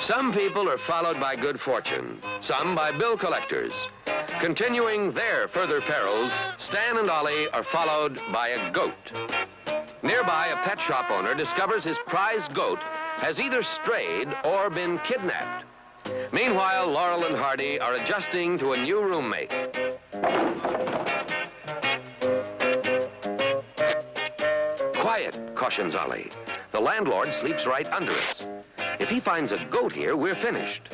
Some people are followed by good fortune, some by bill collectors. Continuing their further perils, Stan and Ollie are followed by a goat. Nearby, a pet shop owner discovers his prized goat has either strayed or been kidnapped. Meanwhile, Laurel and Hardy are adjusting to a new roommate. Quiet, cautions Ollie. The landlord sleeps right under us. If he finds a goat here, we're finished.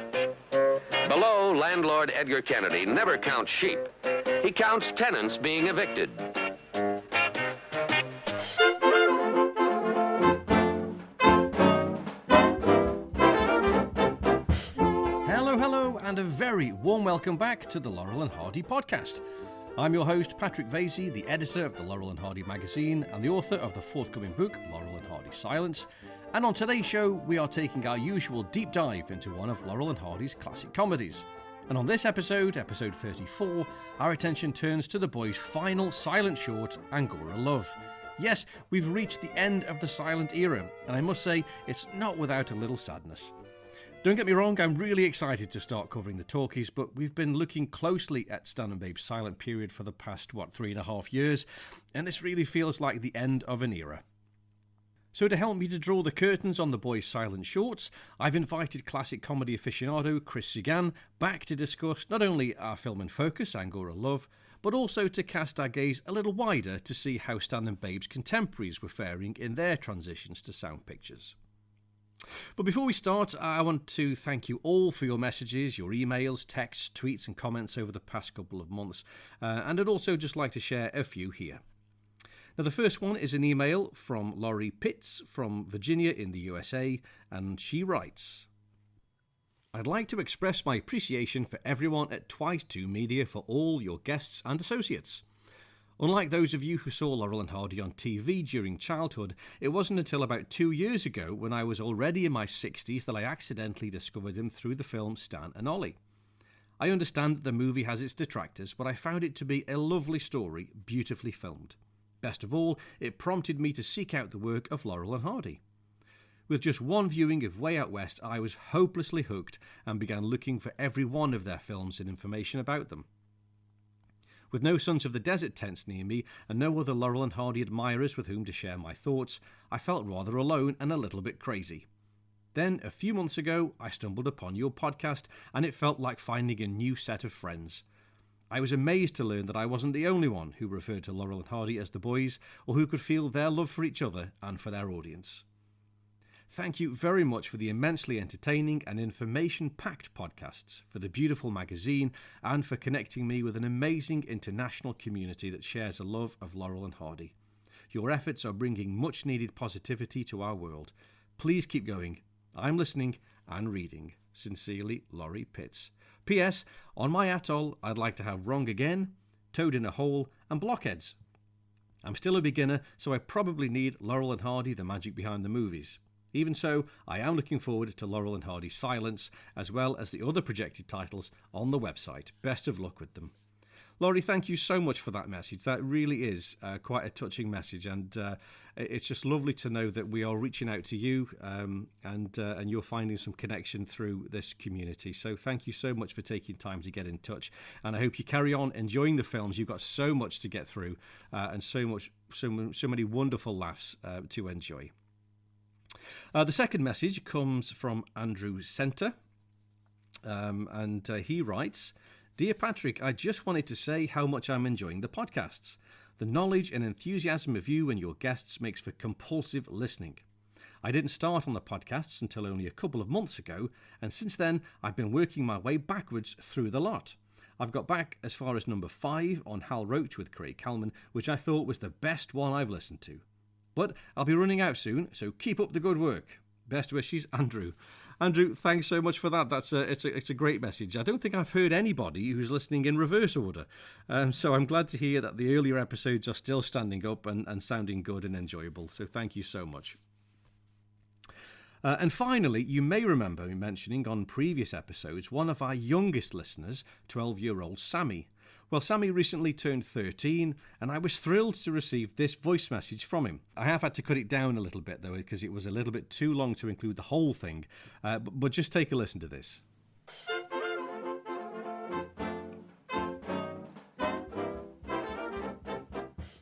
Below, landlord Edgar Kennedy never counts sheep. He counts tenants being evicted. Hello, and a very warm welcome back to the Laurel and Hardy podcast. I'm your host, Patrick Vasey, the editor of the Laurel and Hardy magazine and the author of the forthcoming book, Laurel and Hardy Silence. And on today's show, we are taking our usual deep dive into one of Laurel and Hardy's classic comedies. And on this episode, episode 34, our attention turns to the boys' final silent short, Angora Love. Yes, we've reached the end of the silent era, and I must say, it's not without a little sadness. Don't get me wrong, I'm really excited to start covering the talkies, but we've been looking closely at Stan and Babe's silent period for the past, 3.5 years, and this really feels like the end of an era. So to help me to draw the curtains on the boys' silent shorts, I've invited classic comedy aficionado Chris Seguin back to discuss not only our film in focus, Angora Love, but also to cast our gaze a little wider to see how Stan and Babe's contemporaries were faring in their transitions to sound pictures. But before we start, I want to thank you all for your messages, your emails, texts, tweets and comments over the past couple of months, and I'd also just like to share a few here. Now, the first one is an email from Laurie Pitts from Virginia in the USA, and she writes, I'd like to express my appreciation for everyone at Twice 2 Media for all your guests and associates. Unlike those of you who saw Laurel and Hardy on TV during childhood, it wasn't until about 2 years ago, when I was already in my 60s, that I accidentally discovered them through the film Stan and Ollie. I understand that the movie has its detractors, but I found it to be a lovely story, beautifully filmed. Best of all, it prompted me to seek out the work of Laurel and Hardy. With just one viewing of Way Out West, I was hopelessly hooked and began looking for every one of their films and information about them. With no Sons of the Desert tents near me and no other Laurel and Hardy admirers with whom to share my thoughts, I felt rather alone and a little bit crazy. Then, a few months ago, I stumbled upon your podcast and it felt like finding a new set of friends. I was amazed to learn that I wasn't the only one who referred to Laurel and Hardy as the boys, or who could feel their love for each other and for their audience. Thank you very much for the immensely entertaining and information-packed podcasts, for the beautiful magazine, and for connecting me with an amazing international community that shares a love of Laurel and Hardy. Your efforts are bringing much-needed positivity to our world. Please keep going. I'm listening and reading. Sincerely, Laurie Pitts. P.S. On my atoll, I'd like to have Wrong Again, Toad in a Hole, and Blockheads. I'm still a beginner, so I probably need Laurel and Hardy, the magic behind the movies. Even so, I am looking forward to Laurel and Hardy Silence, as well as the other projected titles on the website. Best of luck with them. Laurie, thank you so much for that message. That really is quite a touching message, and it's just lovely to know that we are reaching out to you and you're finding some connection through this community. So thank you so much for taking time to get in touch, and I hope you carry on enjoying the films. You've got so much to get through and so many wonderful laughs to enjoy. The second message comes from Andrew Center, and he writes, Dear Patrick, I just wanted to say how much I'm enjoying the podcasts. The knowledge and enthusiasm of you and your guests makes for compulsive listening. I didn't start on the podcasts until only a couple of months ago, and since then I've been working my way backwards through the lot. I've got back as far as number 5 on Hal Roach with Craig Kalman, which I thought was the best one I've listened to. But I'll be running out soon, so keep up the good work. Best wishes, Andrew. Andrew, thanks so much for that. It's a great message. I don't think I've heard anybody who's listening in reverse order. So I'm glad to hear that the earlier episodes are still standing up and sounding good and enjoyable. So thank you so much. And finally, you may remember me mentioning on previous episodes one of our youngest listeners, 12-year-old Sammy. Well, Sammy recently turned 13, and I was thrilled to receive this voice message from him. I have had to cut it down a little bit, though, because it was a little bit too long to include the whole thing. But just take a listen to this.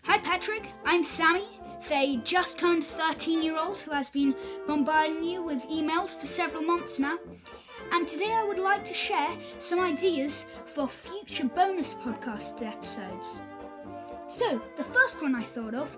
Hi, Patrick. I'm Sammy, the just turned 13-year-old who has been bombarding you with emails for several months now. And today I would like to share some ideas for future bonus podcast episodes. So, the first one I thought of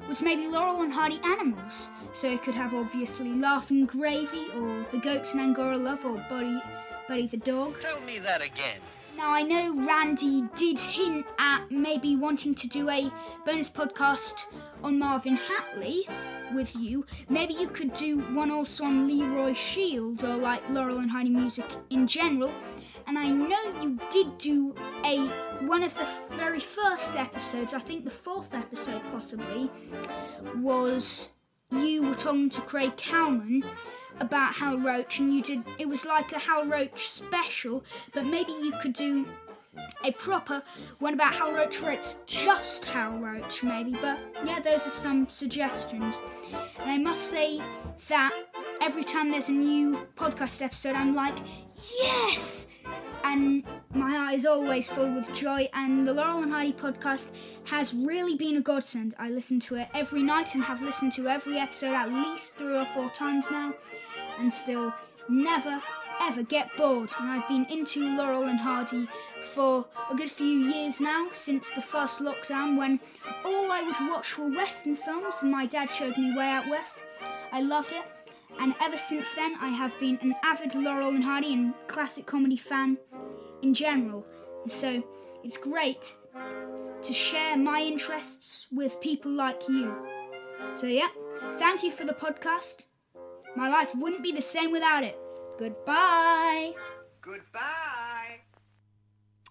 was maybe Laurel and Hardy animals. So it could have obviously Laughing Gravy, or the goats in Angora Love, or Buddy the dog. Tell me that again. Now, I know Randy did hint at maybe wanting to do a bonus podcast on Marvin Hatley with you. Maybe you could do one also on Leroy Shield, or like Laurel and Hardy music in general. And I know you did do one of the very first episodes, I think the fourth episode possibly, was you were talking to Craig Cowman about Hal Roach, and it was like a Hal Roach special, but maybe you could do a proper one about Hal Roach where it's just Hal Roach maybe. But yeah, those are some suggestions. And I must say that every time there's a new podcast episode, I'm like, yes! And my heart is always filled with joy, and the Laurel and Hardy podcast has really been a godsend. I listen to it every night and have listened to every episode at least 3 or 4 times now, and still never ever get bored. And I've been into Laurel and Hardy for a good few years now, since the first lockdown, when all I would watch were Western films and my dad showed me Way Out West. I loved it, and ever since then I have been an avid Laurel and Hardy and classic comedy fan in general. And so it's great to share my interests with people like you. So yeah, thank you for the podcast. My life wouldn't be the same without it. Goodbye. Goodbye.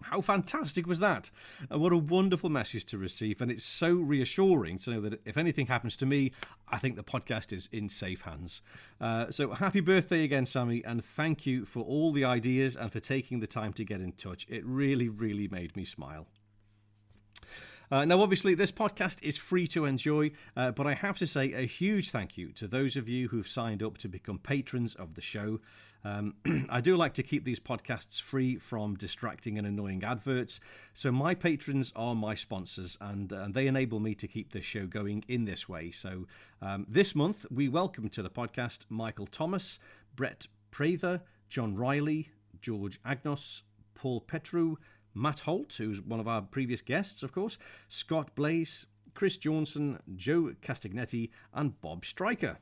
How fantastic was that? What a wonderful message to receive, and it's so reassuring to know that if anything happens to me, I think the podcast is in safe hands. So happy birthday again, Sammy, and thank you for all the ideas and for taking the time to get in touch. It really, really made me smile. Now, obviously, this podcast is free to enjoy, but I have to say a huge thank you to those of you who've signed up to become patrons of the show. I do like to keep these podcasts free from distracting and annoying adverts, so my patrons are my sponsors, and they enable me to keep this show going in this way. So this month, we welcome to the podcast Michael Thomas, Brett Prather, John Riley, George Agnos, Paul Petru, Matt Holt, who's one of our previous guests, of course, Scott Blaze, Chris Johnson, Joe Castagnetti, and Bob Stryker.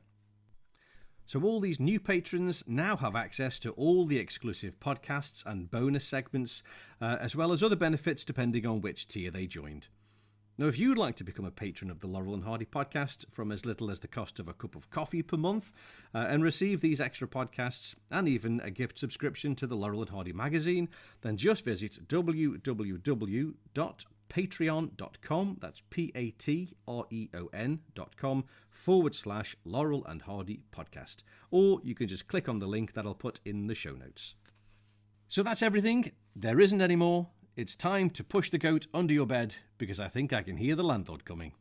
So all these new patrons now have access to all the exclusive podcasts and bonus segments, as well as other benefits depending on which tier they joined. Now, if you'd like to become a patron of the Laurel and Hardy podcast from as little as the cost of a cup of coffee per month and receive these extra podcasts and even a gift subscription to the Laurel and Hardy magazine, then just visit www.patreon.com, that's patreon.com/Laurel and Hardy podcast. Or you can just click on the link that I'll put in the show notes. So that's everything. There isn't any more. It's time to push the goat under your bed, because I think I can hear the landlord coming.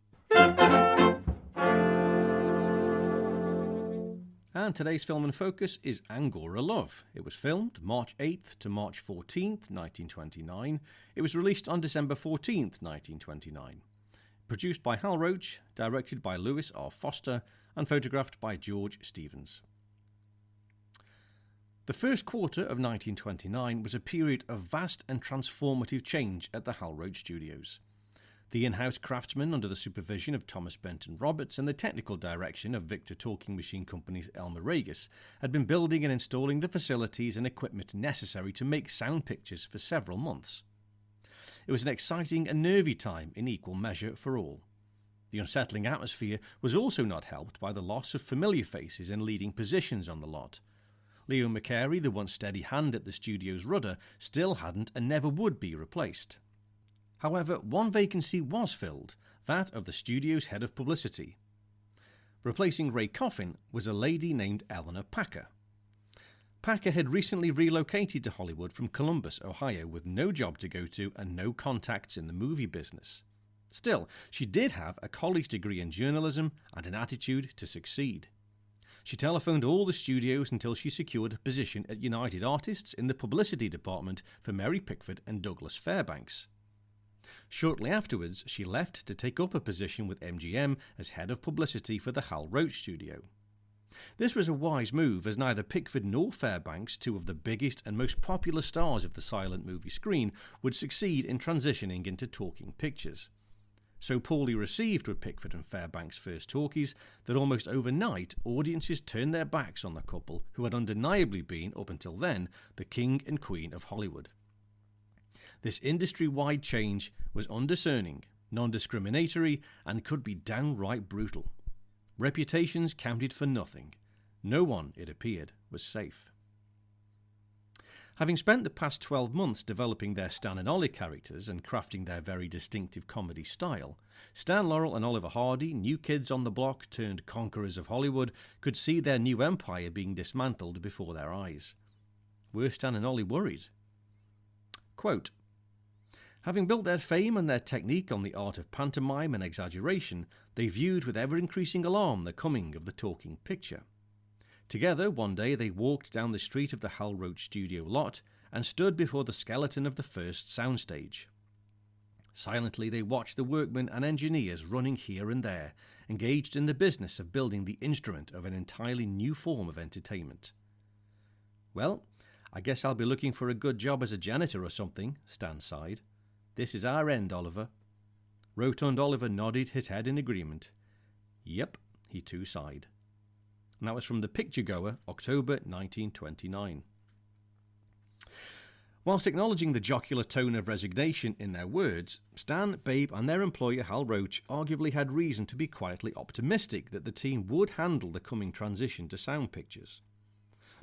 And today's film in focus is Angora Love. It was filmed March 8th to March 14th, 1929. It was released on December 14th, 1929. Produced by Hal Roach, directed by Lewis R. Foster, and photographed by George Stevens. The first quarter of 1929 was a period of vast and transformative change at the Hal Roach Studios. The in-house craftsmen, under the supervision of Thomas Benton Roberts and the technical direction of Victor Talking Machine Company's Elmer Regis, had been building and installing the facilities and equipment necessary to make sound pictures for several months. It was an exciting and nervy time in equal measure for all. The unsettling atmosphere was also not helped by the loss of familiar faces in leading positions on the lot. Leo McCary, the once steady hand at the studio's rudder, still hadn't and never would be replaced. However, one vacancy was filled, that of the studio's head of publicity. Replacing Ray Coffin was a lady named Eleanor Packer. Packer had recently relocated to Hollywood from Columbus, Ohio, with no job to go to and no contacts in the movie business. Still, she did have a college degree in journalism and an attitude to succeed. She telephoned all the studios until she secured a position at United Artists in the publicity department for Mary Pickford and Douglas Fairbanks. Shortly afterwards, she left to take up a position with MGM as head of publicity for the Hal Roach studio. This was a wise move, as neither Pickford nor Fairbanks, two of the biggest and most popular stars of the silent movie screen, would succeed in transitioning into talking pictures. So poorly received were Pickford and Fairbanks' first talkies that almost overnight audiences turned their backs on the couple who had undeniably been, up until then, the king and queen of Hollywood. This industry-wide change was undiscerning, non-discriminatory, and could be downright brutal. Reputations counted for nothing. No one, it appeared, was safe. Having spent the past 12 months developing their Stan and Ollie characters and crafting their very distinctive comedy style, Stan Laurel and Oliver Hardy, new kids on the block turned conquerors of Hollywood, could see their new empire being dismantled before their eyes. Were Stan and Ollie worried? Quote, "Having built their fame and their technique on the art of pantomime and exaggeration, they viewed with ever-increasing alarm the coming of the talking picture. Together, one day they walked down the street of the Hal Roach studio lot and stood before the skeleton of the first soundstage. Silently they watched the workmen and engineers running here and there, engaged in the business of building the instrument of an entirely new form of entertainment. Well, I guess I'll be looking for a good job as a janitor or something," Stan sighed. "This is our end, Oliver." Rotund Oliver nodded his head in agreement. Yep, he too sighed. And that was from The Picture Goer, October 1929. Whilst acknowledging the jocular tone of resignation in their words, Stan, Babe and their employer Hal Roach arguably had reason to be quietly optimistic that the team would handle the coming transition to sound pictures.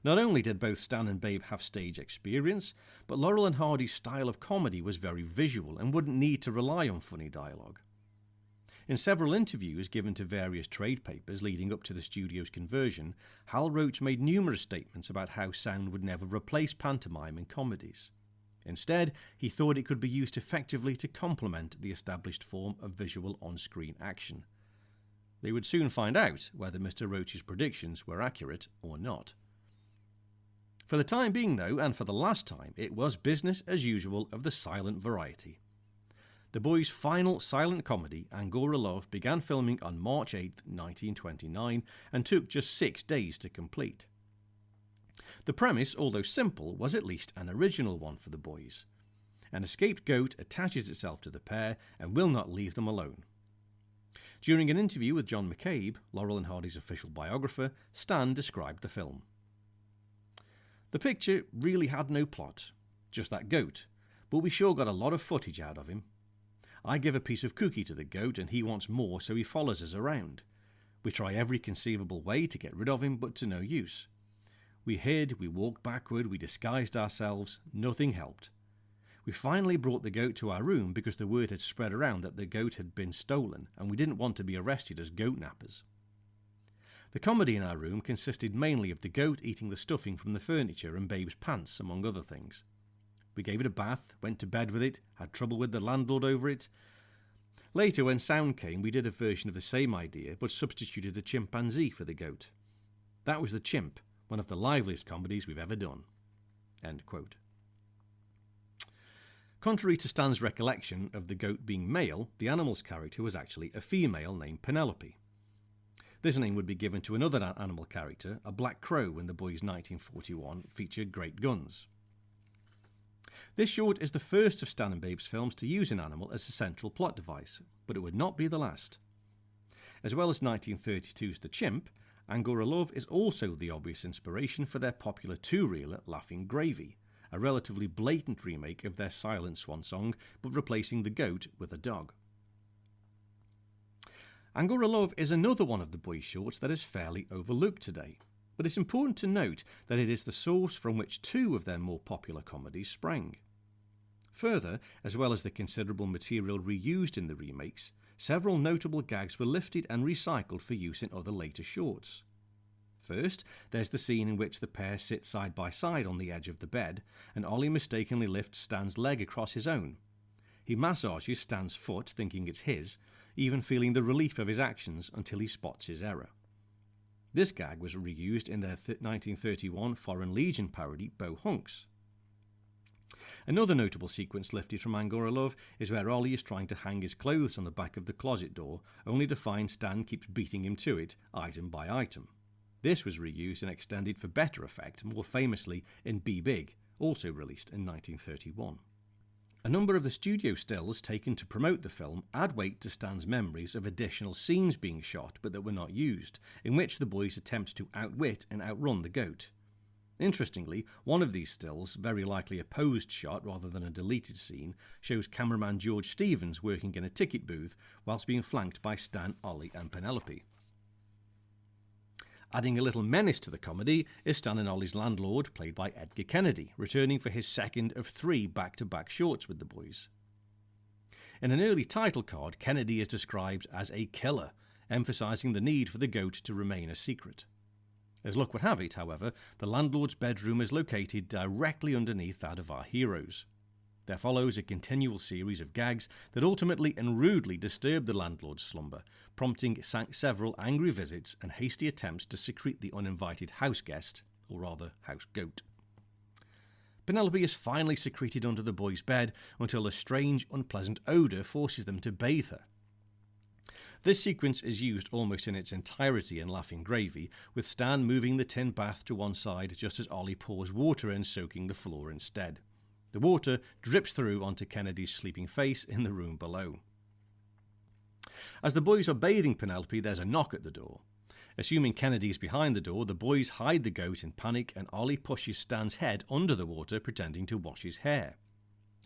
Not only did both Stan and Babe have stage experience, but Laurel and Hardy's style of comedy was very visual and wouldn't need to rely on funny dialogue. In several interviews given to various trade papers leading up to the studio's conversion, Hal Roach made numerous statements about how sound would never replace pantomime in comedies. Instead, he thought it could be used effectively to complement the established form of visual on-screen action. They would soon find out whether Mr. Roach's predictions were accurate or not. For the time being, though, and for the last time, it was business as usual of the silent variety. The boys' final silent comedy, Angora Love, began filming on March 8, 1929, and took just 6 days to complete. The premise, although simple, was at least an original one for the boys. An escaped goat attaches itself to the pair and will not leave them alone. During an interview with John McCabe, Laurel and Hardy's official biographer, Stan described the film. "The picture really had no plot, just that goat, but we sure got a lot of footage out of him. I give a piece of cookie to the goat and he wants more, so he follows us around. We try every conceivable way to get rid of him, but to no use. We hid, we walked backward, we disguised ourselves, nothing helped. We finally brought the goat to our room because the word had spread around that the goat had been stolen and we didn't want to be arrested as goat nappers. The comedy in our room consisted mainly of the goat eating the stuffing from the furniture and Babe's pants, among other things. We gave it a bath, went to bed with it, had trouble with the landlord over it. Later, when sound came, we did a version of the same idea, but substituted a chimpanzee for the goat. That was The Chimp, one of the liveliest comedies we've ever done." End quote. Contrary to Stan's recollection of the goat being male, the animal's character was actually a female named Penelope. This name would be given to another animal character, a black crow, in the boys' 1941 feature Great Guns. This short is the first of Stan and Babe's films to use an animal as a central plot device, but it would not be the last. As well as 1932's The Chimp, Angora Love is also the obvious inspiration for their popular two-reeler Laughing Gravy, a relatively blatant remake of their silent swan song, but replacing the goat with a dog. Angora Love is another one of the boys' shorts that is fairly overlooked today, but it's important to note that it is the source from which 2 of their more popular comedies sprang. Further, as well as the considerable material reused in the remakes, several notable gags were lifted and recycled for use in other later shorts. First, there's the scene in which the pair sit side by side on the edge of the bed, and Ollie mistakenly lifts Stan's leg across his own. He massages Stan's foot, thinking it's his, even feeling the relief of his actions until he spots his error. This gag was reused in their 1931 Foreign Legion parody, Bo Hunks. Another notable sequence lifted from Angora Love is where Ollie is trying to hang his clothes on the back of the closet door, only to find Stan keeps beating him to it, item by item. This was reused and extended for better effect, more famously in Be Big, also released in 1931. A number of the studio stills taken to promote the film add weight to Stan's memories of additional scenes being shot but that were not used, in which the boys attempt to outwit and outrun the goat. Interestingly, one of these stills, very likely a posed shot rather than a deleted scene, shows cameraman George Stevens working in a ticket booth whilst being flanked by Stan, Ollie and Penelope. Adding a little menace to the comedy is Stan and Ollie's landlord, played by Edgar Kennedy, returning for his second of 3 back-to-back shorts with the boys. In an early title card, Kennedy is described as a killer, emphasising the need for the goat to remain a secret. As luck would have it, however, the landlord's bedroom is located directly underneath that of our heroes. There follows a continual series of gags that ultimately and rudely disturb the landlord's slumber, prompting several angry visits and hasty attempts to secrete the uninvited house guest, or rather house goat. Penelope is finally secreted under the boys' bed until a strange, unpleasant odour forces them to bathe her. This sequence is used almost in its entirety in Laughing Gravy, with Stan moving the tin bath to one side just as Ollie pours water in, soaking the floor instead. The water drips through onto Kennedy's sleeping face in the room below. As the boys are bathing Penelope, there's a knock at the door. Assuming Kennedy is behind the door, the boys hide the goat in panic and Ollie pushes Stan's head under the water, pretending to wash his hair.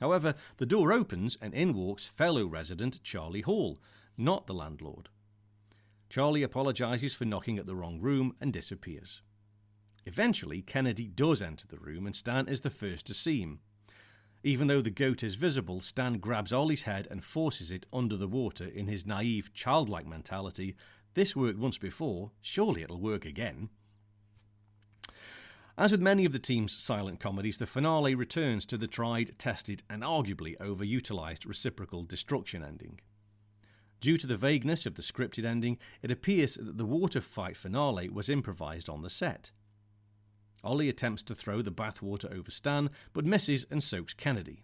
However, the door opens and in walks fellow resident Charlie Hall, not the landlord. Charlie apologises for knocking at the wrong room and disappears. Eventually, Kennedy does enter the room and Stan is the first to see him. Even though the goat is visible, Stan grabs Ollie's head and forces it under the water in his naive, childlike mentality. This worked once before, surely it'll work again. As with many of the team's silent comedies, the finale returns to the tried, tested and arguably overutilised reciprocal destruction ending. Due to the vagueness of the scripted ending, it appears that the water fight finale was improvised on the set. Ollie attempts to throw the bathwater over Stan, but misses and soaks Kennedy.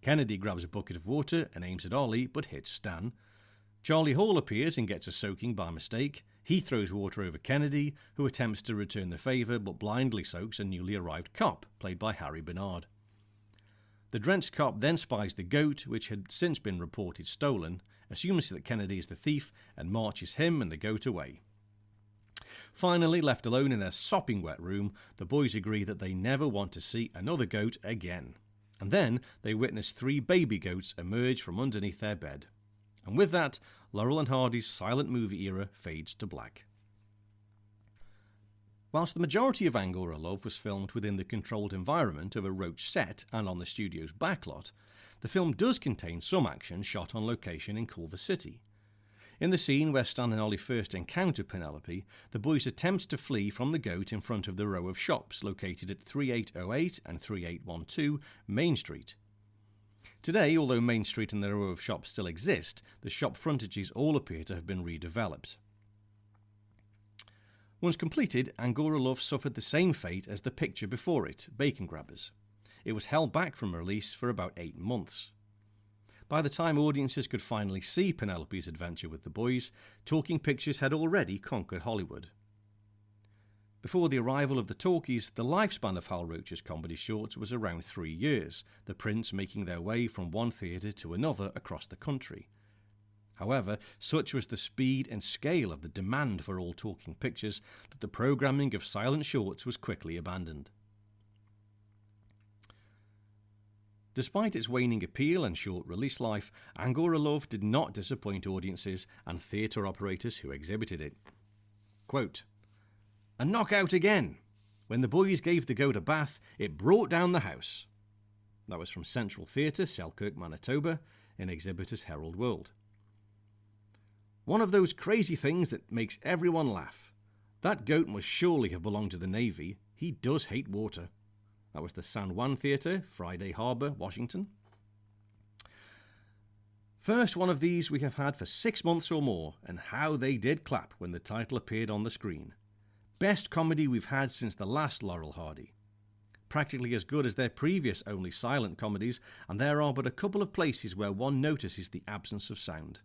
Kennedy grabs a bucket of water and aims at Ollie, but hits Stan. Charlie Hall appears and gets a soaking by mistake. He throws water over Kennedy, who attempts to return the favour, but blindly soaks a newly arrived cop, played by Harry Bernard. The drenched cop then spies the goat, which had since been reported stolen, assumes that Kennedy is the thief, and marches him and the goat away. Finally, left alone in their sopping wet room, the boys agree that they never want to see another goat again. And then they witness 3 baby goats emerge from underneath their bed. And with that, Laurel and Hardy's silent movie era fades to black. Whilst the majority of Angora Love was filmed within the controlled environment of a roach set and on the studio's backlot, the film does contain some action shot on location in Culver City. In the scene where Stan and Ollie first encounter Penelope, the boys attempt to flee from the goat in front of the row of shops located at 3808 and 3812 Main Street. Today, although Main Street and the row of shops still exist, the shop frontages all appear to have been redeveloped. Once completed, Angora Love suffered the same fate as the picture before it, Bacon Grabbers. It was held back from release for about 8 months. By the time audiences could finally see Penelope's adventure with the boys, Talking Pictures had already conquered Hollywood. Before the arrival of the talkies, the lifespan of Hal Roach's comedy shorts was around 3 years, the prints making their way from one theatre to another across the country. However, such was the speed and scale of the demand for all talking pictures that the programming of silent shorts was quickly abandoned. Despite its waning appeal and short release life, Angora Love did not disappoint audiences and theatre operators who exhibited it. Quote, "A knockout again! When the boys gave the goat a bath, it brought down the house." That was from Central Theatre, Selkirk, Manitoba, in Exhibitors Herald World. "One of those crazy things that makes everyone laugh. That goat must surely have belonged to the Navy. He does hate water. That was the San Juan Theatre, Friday Harbour, Washington. First one of these we have had for 6 months or more, and how they did clap when the title appeared on the screen. Best comedy we've had since the last Laurel Hardy. Practically as good as their previous only silent comedies, and there are but a couple of places where one notices the absence of sound.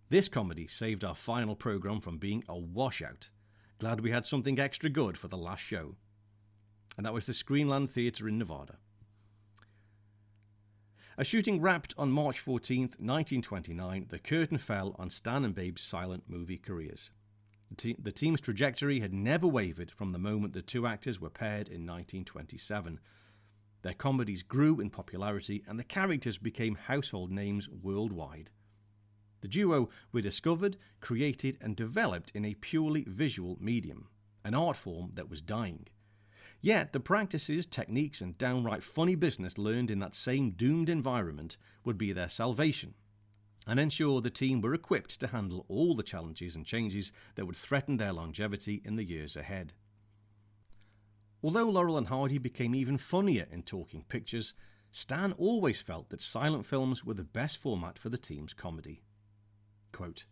This comedy saved our final programme from being a washout. Glad we had something extra good for the last show. And that was the Screenland Theatre in Nevada. A shooting wrapped on March 14th, 1929, the curtain fell on Stan and Babe's silent movie careers. The team's trajectory had never wavered from the moment the two actors were paired in 1927. Their comedies grew in popularity and the characters became household names worldwide. The duo were discovered, created and developed in a purely visual medium, an art form that was dying. Yet the practices, techniques and downright funny business learned in that same doomed environment would be their salvation and ensure the team were equipped to handle all the challenges and changes that would threaten their longevity in the years ahead. Although Laurel and Hardy became even funnier in talking pictures, Stan always felt that silent films were the best format for the team's comedy. Quote,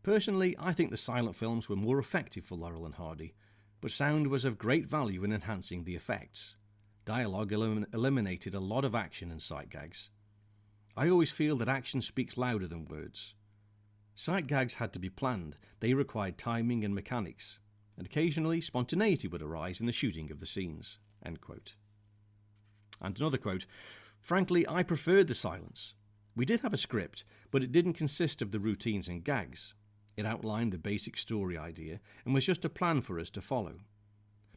"Personally, I think the silent films were more effective for Laurel and Hardy, but sound was of great value in enhancing the effects. Dialogue eliminated a lot of action and sight gags. I always feel that action speaks louder than words. Sight gags had to be planned, they required timing and mechanics, and occasionally spontaneity would arise in the shooting of the scenes." End quote. And another quote, "Frankly, I preferred the silence. We did have a script, but it didn't consist of the routines and gags. It outlined the basic story idea and was just a plan for us to follow.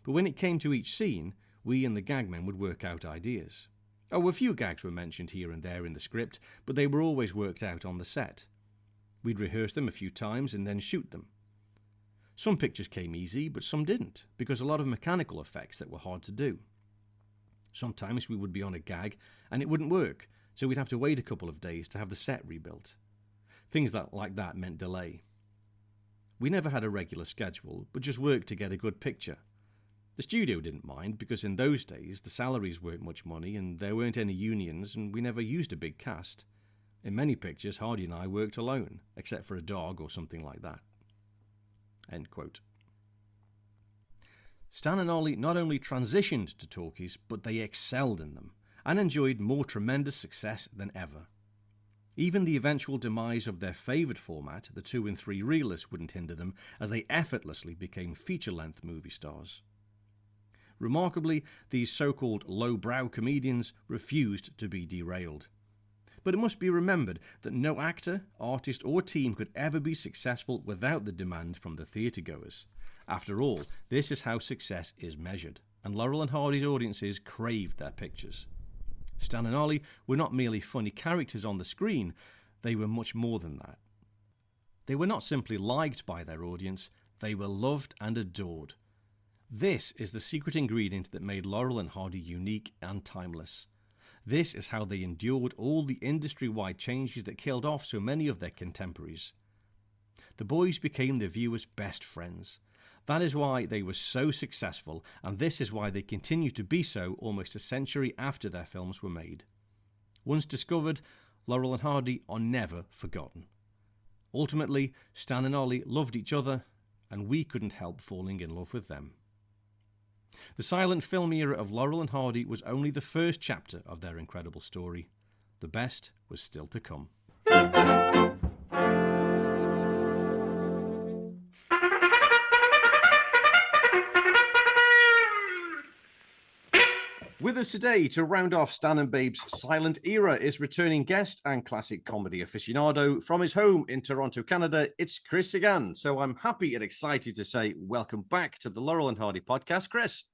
But when it came to each scene, we and the gagmen would work out ideas. Oh, a few gags were mentioned here and there in the script, but they were always worked out on the set. We'd rehearse them a few times and then shoot them. Some pictures came easy, but some didn't, because a lot of mechanical effects that were hard to do. Sometimes we would be on a gag and it wouldn't work, so we'd have to wait a couple of days to have the set rebuilt. Things like that meant delay. We never had a regular schedule, but just worked to get a good picture. The studio didn't mind, because in those days the salaries weren't much money and there weren't any unions and we never used a big cast. In many pictures, Hardy and I worked alone, except for a dog or something like that." End quote. Stan and Ollie not only transitioned to talkies, but they excelled in them and enjoyed more tremendous success than ever. Even the eventual demise of their favoured format, the 2 and 3 reelers, wouldn't hinder them, as they effortlessly became feature-length movie stars. Remarkably, these so-called low-brow comedians refused to be derailed. But it must be remembered that no actor, artist or team could ever be successful without the demand from the theatre-goers. After all, this is how success is measured, and Laurel and Hardy's audiences craved their pictures. Stan and Ollie were not merely funny characters on the screen, they were much more than that. They were not simply liked by their audience, they were loved and adored. This is the secret ingredient that made Laurel and Hardy unique and timeless. This is how they endured all the industry-wide changes that killed off so many of their contemporaries. The boys became the viewers' best friends. That is why they were so successful, and this is why they continue to be so almost a century after their films were made. Once discovered, Laurel and Hardy are never forgotten. Ultimately, Stan and Ollie loved each other, and we couldn't help falling in love with them. The silent film era of Laurel and Hardy was only the first chapter of their incredible story. The best was still to come. With us today to round off Stan and Babe's silent era is returning guest and classic comedy aficionado from his home in Toronto, Canada. It's Chris Seguin. So I'm happy and excited to say welcome back to the Laurel and Hardy podcast, Chris.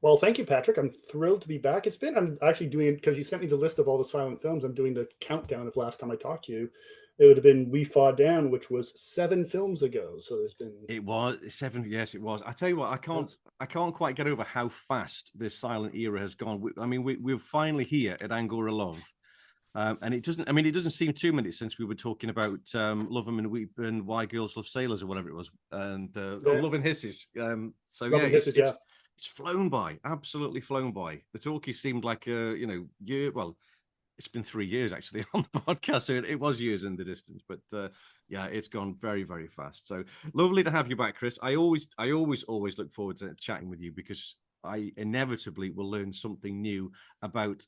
Well, thank you, Patrick. I'm thrilled to be back. I'm actually doing it because you sent me the list of all the silent films. I'm doing the countdown of last time I talked to you. It would have been We Fought Down, which was 7 films ago. So there's been... It was 7. Yes, it was. I tell you what, I can't quite get over how fast this silent era has gone. I mean, we're finally here at Angora Love. And it doesn't. I mean, it doesn't seem 2 minutes since we were talking about Love 'Em and Weep and Why Girls Love Sailors or whatever it was, and Love and Hisses. So Love yeah, and Hisses, yeah. it's flown by, absolutely flown by. The talkies seemed like year. Well, it's been 3 years actually on the podcast, so it was years in the distance. But yeah, it's gone very, very fast. So lovely to have you back, Chris. I always look forward to chatting with you because I inevitably will learn something new about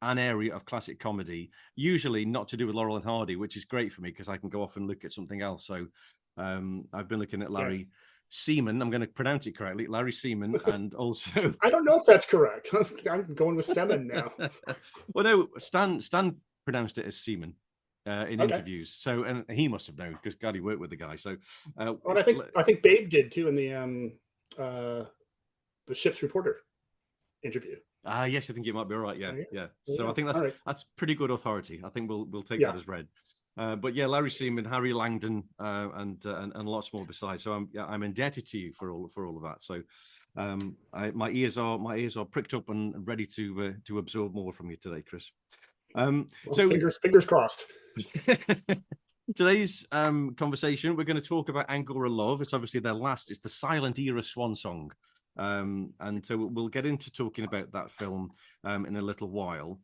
an area of classic comedy, usually not to do with Laurel and Hardy, which is great for me because I can go off and look at something else. So I've been looking at Larry Seaman. I'm going to pronounce it correctly, Larry Seaman, and also I don't know if that's correct. I'm going with Seaman now. Well, no, Stan pronounced it as Seaman in interviews. So, and he must have known because God, he worked with the guy. So, I think Babe did too in the ship's reporter interview. Yes, I think it might be all right. Yeah. So I think that's pretty good authority. I think we'll take that as read. But yeah, Larry Seaman, Harry Langdon, and lots more besides. So I'm indebted to you for all of that. So my ears are pricked up and ready to absorb more from you today, Chris. So fingers crossed. Today's conversation, we're going to talk about Angora Love. It's obviously it's the silent era swan song. And so we'll get into talking about that film in a little while.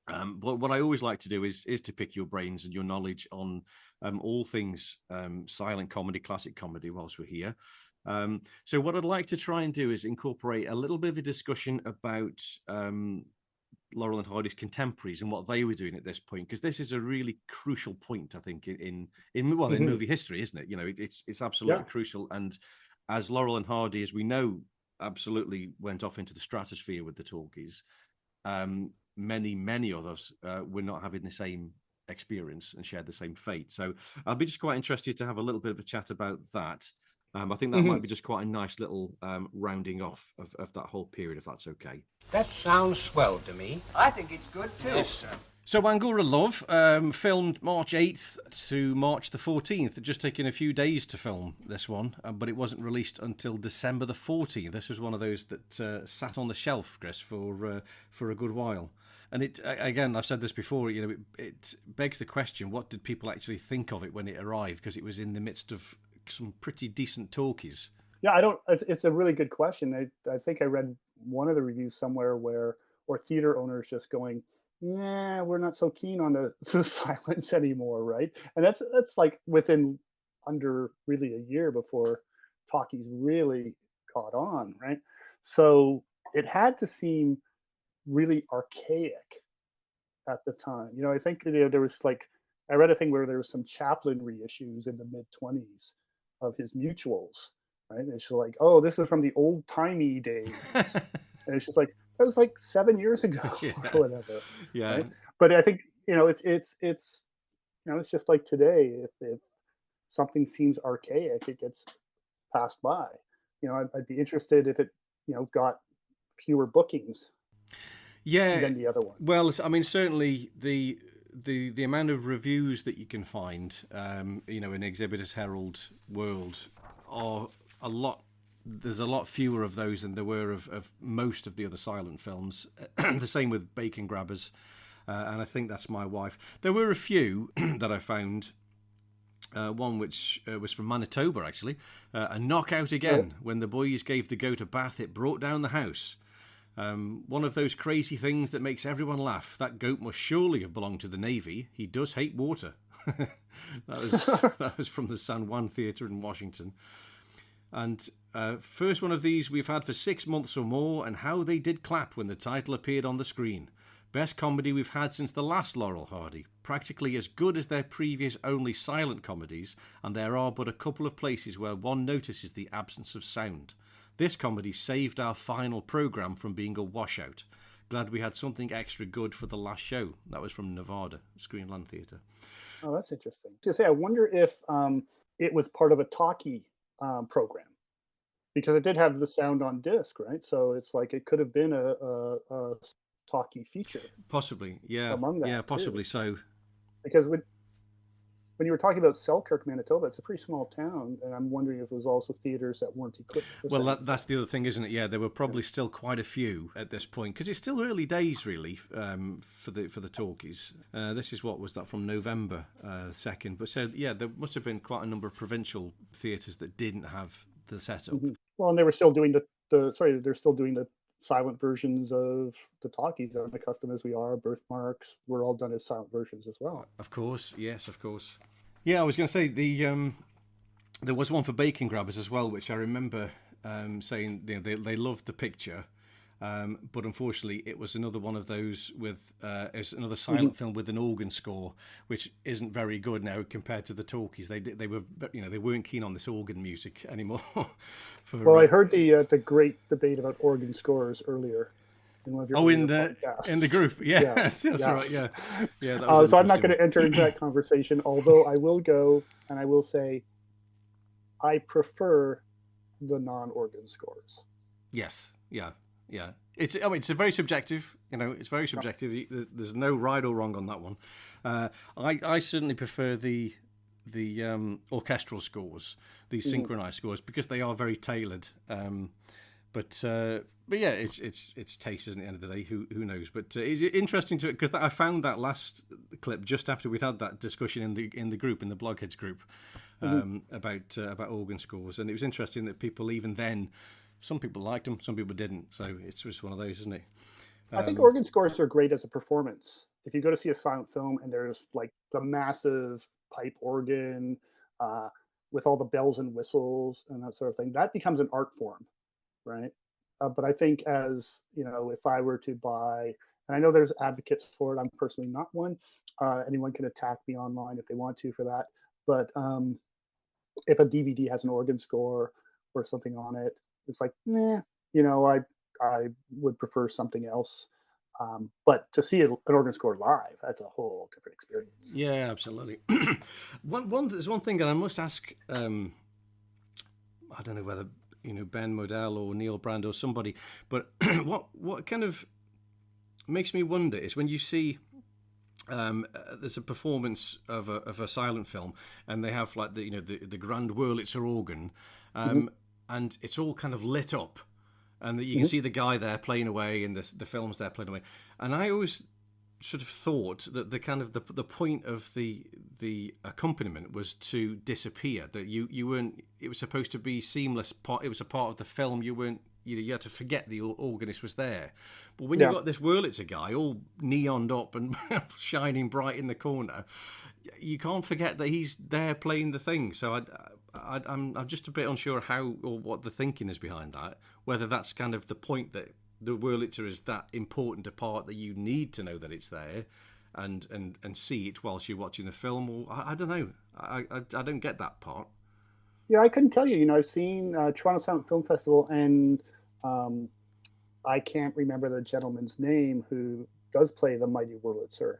But what I always like to do is to pick your brains and your knowledge on all things silent comedy, classic comedy whilst we're here. So what I'd like to try and do is incorporate a little bit of a discussion about Laurel and Hardy's contemporaries and what they were doing at this point, because this is a really crucial point, I think, in movie history, isn't it? You know, it's absolutely crucial. And as Laurel and Hardy, as we know, absolutely went off into the stratosphere with the talkies, many of us were not having the same experience and shared the same fate. So I'll be just quite interested to have a little bit of a chat about that. I think that might be just quite a nice little rounding off of that whole period, if that's okay. That sounds swell to me. I think it's good too. Yes, sir. So Angora Love, filmed March 8th to March the 14th. It just taken a few days to film this one, but it wasn't released until December the 14th. This was one of those that sat on the shelf, Chris, for a good while. And it, again, I've said this before, you know, it begs the question, what did people actually think of it when it arrived? Because it was in the midst of some pretty decent talkies. Yeah, it's a really good question. I think I read one of the reviews somewhere or theater owners just going, yeah, we're not so keen on the silence anymore, right? And that's like within under really a year before talkies really caught on, right? So it had to seem really archaic at the time. You know, I think there was I read a thing where there was some Chaplin reissues in the mid-20s of his mutuals, right? And it's just like, oh, this is from the old-timey days. And it's just like, that was like 7 years ago or whatever. Yeah. Right? But I think, it's just like today, if something seems archaic, it gets passed by. You know, I'd be interested if it, got fewer bookings. Yeah. Than the other one. Well, I mean, certainly the amount of reviews that you can find, in Exhibitors Herald world are a lot. There's a lot fewer of those than there were of most of the other silent films. The same with Bacon Grabbers, and I think that's my wife. There were a few that I found. One which was from Manitoba, actually. A knockout again. When the boys gave the goat a bath, it brought down the house. One of those crazy things that makes everyone laugh. That goat must surely have belonged to the Navy. He does hate water. That was from the San Juan Theatre in Washington. And first one of these we've had for 6 months or more, and how they did clap when the title appeared on the screen. Best comedy we've had since the last Laurel Hardy. Practically as good as their previous only silent comedies, and there are but a couple of places where one notices the absence of sound. This comedy saved our final programme from being a washout. Glad we had something extra good for the last show. That was from Nevada, Screenland Theatre. Oh, that's interesting. I wonder if it was part of a talkie program, because it did have the sound on disc, right? So it's like it could have been a talkie feature, possibly, yeah, among that, yeah, possibly too. so. Because when you were talking about Selkirk, Manitoba, it's a pretty small town, and I'm wondering if it was also theaters that weren't equipped. Well, that's the other thing, isn't it? Yeah, there were probably still quite a few at this point because it's still early days, really, for the talkies. This is what was that from November 2nd, but so yeah, there must have been quite a number of provincial theatres that didn't have the setup. Well, and they were still doing they're still doing the silent versions of the talkies. I'm accustomed as we are. Birthmarks were all done as silent versions as well. Of course, yes, of course. Yeah, I was going to say there was one for Bacon Grabbers as well, which I remember saying they loved the picture, but unfortunately it was another one of those with it's another silent film with an organ score, which isn't very good now compared to the talkies. They were they weren't keen on this organ music anymore. Well, I heard the great debate about organ scores earlier. In one of your in the group, that's right, yeah. That so I'm not going to enter into that conversation. Although I will go and I will say, I prefer the non-organ scores. Yes, yeah. It's a very subjective. It's very subjective. There's no right or wrong on that one. I certainly prefer the orchestral scores, these synchronized scores, because they are very tailored. But yeah, it's taste, isn't it? At the end of the day, who knows? But it's interesting to because I found that last clip just after we'd had that discussion in the group, in the Blogheads group, about organ scores, and it was interesting that people even then, some people liked them, some people didn't. So it's just one of those, isn't it? I think organ scores are great as a performance. If you go to see a silent film and there's like the massive pipe organ with all the bells and whistles and that sort of thing, that becomes an art form. Right. But I think as, if I were to buy, and I know there's advocates for it, I'm personally not one. Anyone can attack me online if they want to for that. But if a DVD has an organ score or something on it, it's like, I would prefer something else. But to see an organ score live, that's a whole different experience. Yeah, absolutely. There's one thing that I must ask, I don't know whether Ben Modell or Neil Brand or somebody, but what kind of makes me wonder is when you see there's a performance of a silent film and they have like the grand Wurlitzer organ, and it's all kind of lit up, and you can see the guy there playing away and the film's there playing away, and I always sort of thought that the kind of the point of the accompaniment was to disappear, that you weren't, it was supposed to be seamless part, it was a part of the film, you weren't, you had to forget the organist was there. But when you've got this Wurlitzer guy all neoned up and shining bright in the corner, you can't forget that he's there playing the thing. So I'm just a bit unsure how or what the thinking is behind that, whether that's kind of the point that the Wurlitzer is that important a part that you need to know that it's there and see it whilst you're watching the film, or I don't know. I don't get that part. Yeah, I couldn't tell you. I've seen Toronto Silent Film Festival, and I can't remember the gentleman's name who does play the mighty Wurlitzer.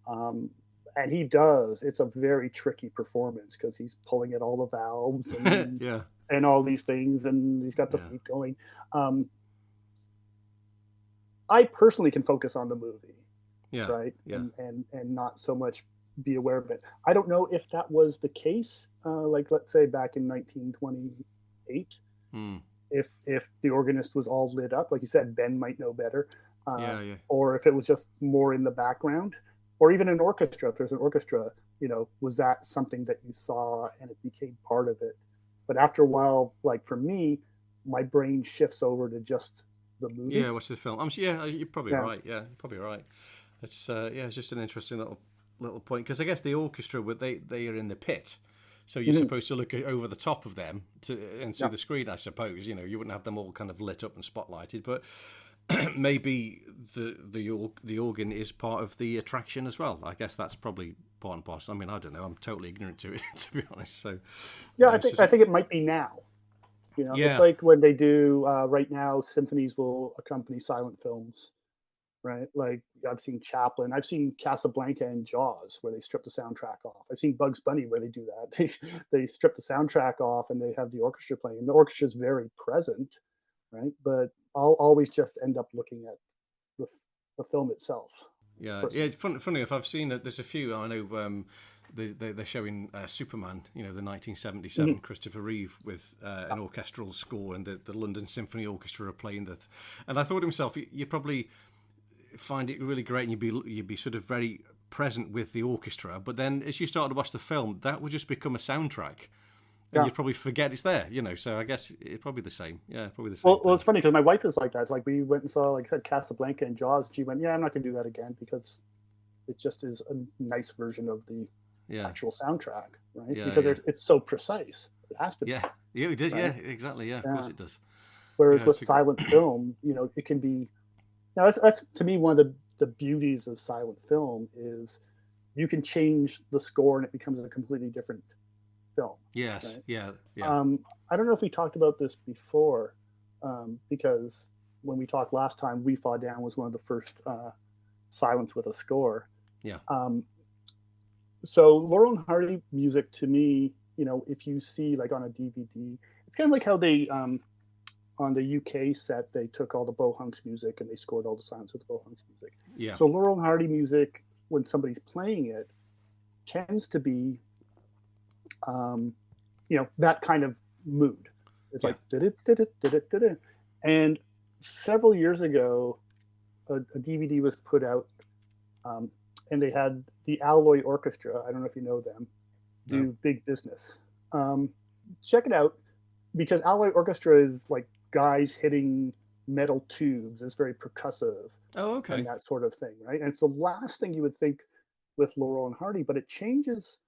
And he does. It's a very tricky performance because he's pulling at all the valves and, and all these things, and he's got the flute going. I personally can focus on the movie, right? Yeah. And not so much be aware of it. I don't know if that was the case, like let's say back in 1928, if the organist was all lit up, like you said, Ben might know better, or if it was just more in the background, or even an orchestra. If there's an orchestra, was that something that you saw and it became part of it? But after a while, like for me, my brain shifts over to just the movie. Yeah, watch the film. You're probably right. Yeah, you're probably right. It's it's just an interesting little point, because I guess the orchestra, they are in the pit, so you're supposed to look over the top of them and see the screen. I suppose you wouldn't have them all kind of lit up and spotlighted, but maybe the organ is part of the attraction as well. I guess that's probably part and parcel. I mean, I don't know. I'm totally ignorant to it, to be honest. So I think it might be now. It's like when they do right now, symphonies will accompany silent films, right? Like I've seen Chaplin, I've seen Casablanca and Jaws where they strip the soundtrack off. I've seen Bugs Bunny where they do that. They strip the soundtrack off and they have the orchestra playing. And the orchestra is very present, right? But I'll always just end up looking at the film itself. Yeah, it's funny if I've seen that. There's a few. I know they're showing Superman, the 1977 Christopher Reeve with an orchestral score, and the London Symphony Orchestra are playing that. And I thought to myself, you'd probably find it really great, and you'd be sort of very present with the orchestra. But then, as you start to watch the film, that would just become a soundtrack. And you'd probably forget it's there, So I guess it's probably the same. Yeah, probably the same. Well, it's funny because my wife is like that. It's like we went and saw, like I said, Casablanca and Jaws. She went, I'm not going to do that again because it just is a nice version of the actual soundtrack, right? Yeah, because it's so precise. It has to be. Yeah, it does. Right? Yeah, exactly. Yeah, of course it does. Whereas with silent film, it can be. Now, that's to me one of the beauties of silent film is you can change the score and it becomes a completely different film. Yes. Right? Yeah. I don't know if we talked about this before, because when we talked last time, We Fall Down was one of the first silence with a score. Yeah. So Laurel and Hardy music to me, if you see like on a DVD, it's kind of like how they on the UK set they took all the Bohunks music and they scored all the silence with the Bohunks music. Yeah. So Laurel and Hardy music, when somebody's playing it, tends to be that kind of mood. It's like did. And several years ago, a DVD was put out, and they had the Alloy Orchestra. I don't know if you know them. Do Big Business. Check it out, because Alloy Orchestra is like guys hitting metal tubes. It's very percussive. Oh, okay. And that sort of thing, right? And it's the last thing you would think with Laurel and Hardy, but it changes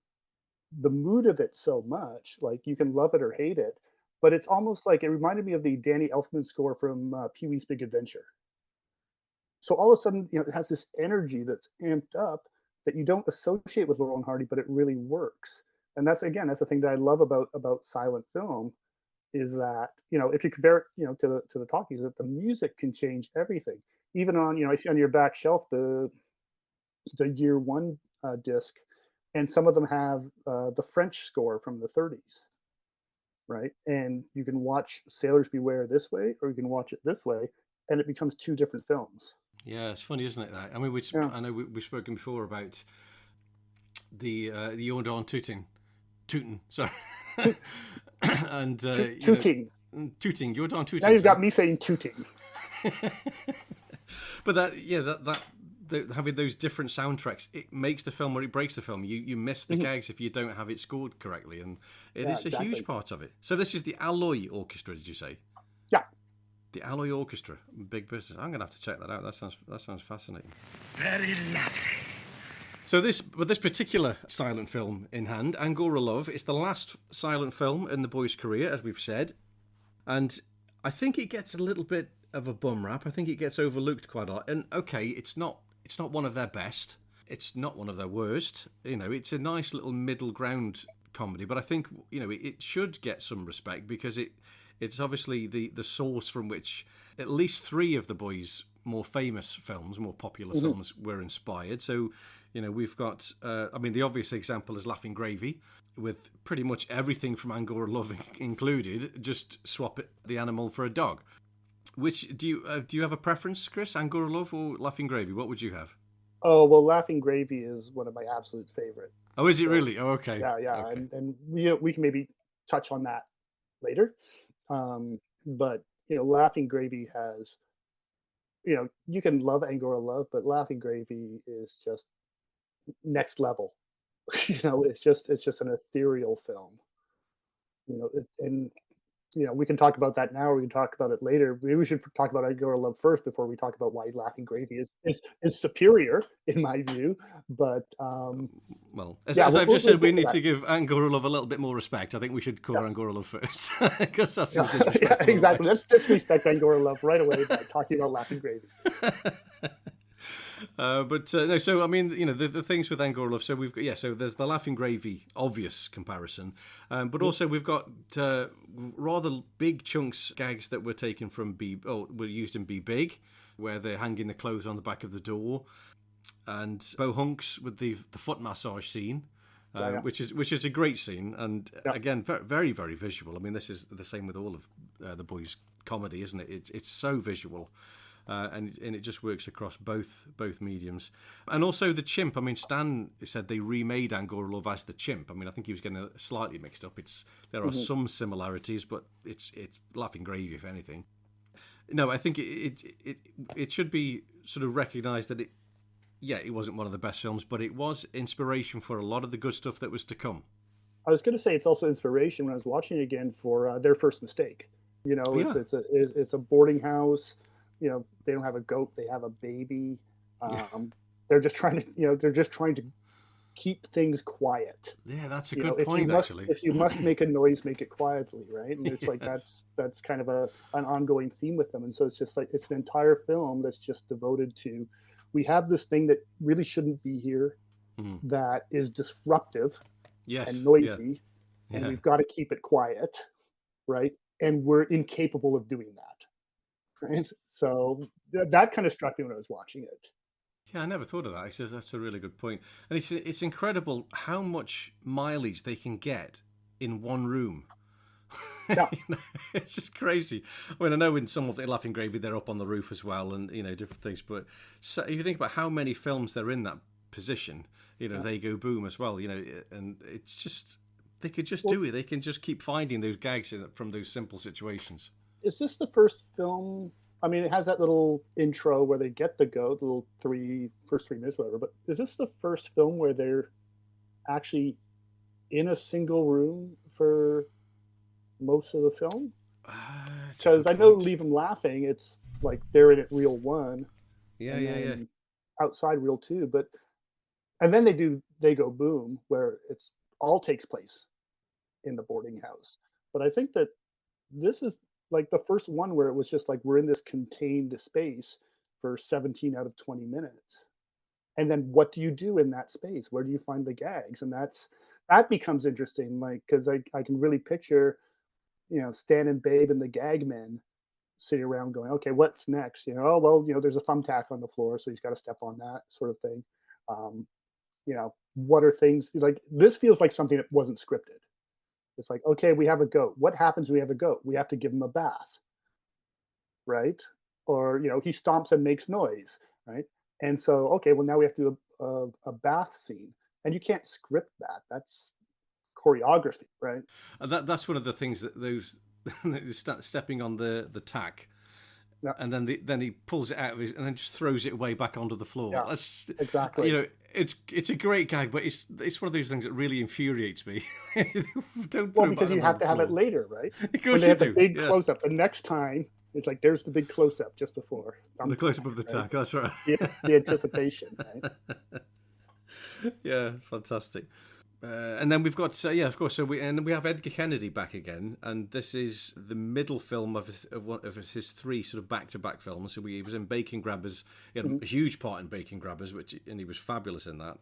the mood of it so much. Like you can love it or hate it, but it's almost like it reminded me of the Danny Elfman score from Pee-wee's Big Adventure. So all of a sudden, it has this energy that's amped up that you don't associate with Laurel and Hardy, but it really works. And that's the thing that I love about silent film, is that if you compare it to the talkies, that the music can change everything. Even on I see on your back shelf the year one disc. And some of them have the French score from the 30s, right? And you can watch Sailors Beware this way, or you can watch it this way, and it becomes two different films. Yeah, it's funny, isn't it? That I mean, I know we've spoken before about the Jordan Tooting, sorry, and Tooting, Jordan Tooting. Now you've got me saying tooting. But having those different soundtracks, it makes the film or it breaks the film. You miss the gags if you don't have it scored correctly, and it is a huge part of it. So this is the Alloy Orchestra, did you say? Yeah. The Alloy Orchestra, Big Business. I'm going to have to check that out. That sounds fascinating. Very lovely. So with this particular silent film in hand, Angora Love, it's the last silent film in the boy's career, as we've said, and I think it gets a little bit of a bum rap. I think it gets overlooked quite a lot. And okay, it's not one of their best. It's not one of their worst. It's a nice little middle ground comedy. But I think it should get some respect, because it's obviously the source from which at least three of the boys' more famous films, more popular films, were inspired. So we've got the obvious example is Laughing Gravy, with pretty much everything from Angora Love included. Just swap the animal for a dog. Which do you have a preference, Chris? Angora Love or Laughing Gravy? What would you have? Oh, well, Laughing Gravy is one of my absolute favorite. Oh, is it really? Oh, okay. Yeah. Okay. And we can maybe touch on that later. But Laughing Gravy has, you can love Angora Love, but Laughing Gravy is just next level. It's just an ethereal film. And we can talk about that now, or we can talk about it later. Maybe we should talk about Angora Love first before we talk about why Laughing Gravy is superior in my view. But as I've just said, we need to give Angora Love a little bit more respect. I think we should call her Angora Love first, because that's disrespectful. Yeah, exactly. Let's disrespect Angora Love right away by talking about Laughing Gravy. No. So I mean, the things with Angora Love. So we've got so there's the Laughing Gravy obvious comparison, but also we've got rather big chunks gags that were taken from were used in Be Big, where they're hanging the clothes on the back of the door, and Bohunks with the foot massage scene. Which is a great scene, and again very, very visual. I mean, this is the same with all of the boys' comedy, isn't it? It's so visual. and it just works across both mediums. And also the chimp. I mean, Stan said they remade Angora Love as the chimp. I mean, I think he was getting slightly mixed up. There are some similarities, but it's laughing gravy if anything. No, I think it should be sort of recognised that it wasn't one of the best films, but it was inspiration for a lot of the good stuff that was to come. I was going to say it's also inspiration when I was watching it again for Their First Mistake. You know, it's a boarding house. You know, they don't have a goat; they have a baby. They're just trying to keep things quiet. Yeah, that's a good point. Actually, if you must make a noise, make it quietly, right? And it's like that's kind of an ongoing theme with them. And so it's just like it's an entire film that's just devoted to. We have this thing that really shouldn't be here, that is disruptive. Yes, and noisy, and we've got to keep it quiet, right? And we're incapable of doing that, right? So that kind of struck me when I was watching it. Yeah, I never thought of that. Actually, that's a really good point. And it's incredible how much mileage they can get in one room. Yeah. It's just crazy. I mean, I know in some of the Laughing Gravy they're up on the roof as well, and different things. But so if you think about how many films they're in that position, they go boom as well. And it's just they could just do it. They can just keep finding those gags from those simple situations. Is this the first film? I mean, it has that little intro where they get the goat, the little first 3 minutes, whatever. But is this the first film where they're actually in a single room for most of the film? Because I know Leave 'Em Laughing, it's like they're in it reel 1. Yeah. Outside reel 2, and then they go boom, where it's all takes place in the boarding house. But I think that this is like the first one where it was just like we're in this contained space for 17 out of 20 minutes. And then what do you do in that space? Where do you find the gags? And that becomes interesting, like, because I can really picture, Stan and Babe and the gag men sitting around going, okay, what's next? Oh, well, there's a thumbtack on the floor, so he's got to step on that sort of thing. What are things like this feels like something that wasn't scripted. It's like, okay, we have a goat. What happens when we have a goat? We have to give him a bath, right? Or, he stomps and makes noise, right? And so, okay, well, now we have to do a bath scene. And you can't script that. That's choreography, right? That's one of the things that those stepping on the tack. Yeah. And then he pulls it out of his and then just throws it away back onto the floor. Yeah, that's exactly. It's a great gag, but it's one of those things that really infuriates me. Because you have to have it later, right? Of course, when they have the big close up. The next time it's like there's the big close up just before the close up of the tack. That's right. The anticipation, right? Yeah, fantastic. And then we've got of course. So we have Edgar Kennedy back again, and this is the middle film of his 3 sort of back-to-back films. So he was in Bacon Grabbers. He had a huge part in Bacon Grabbers, and he was fabulous in that.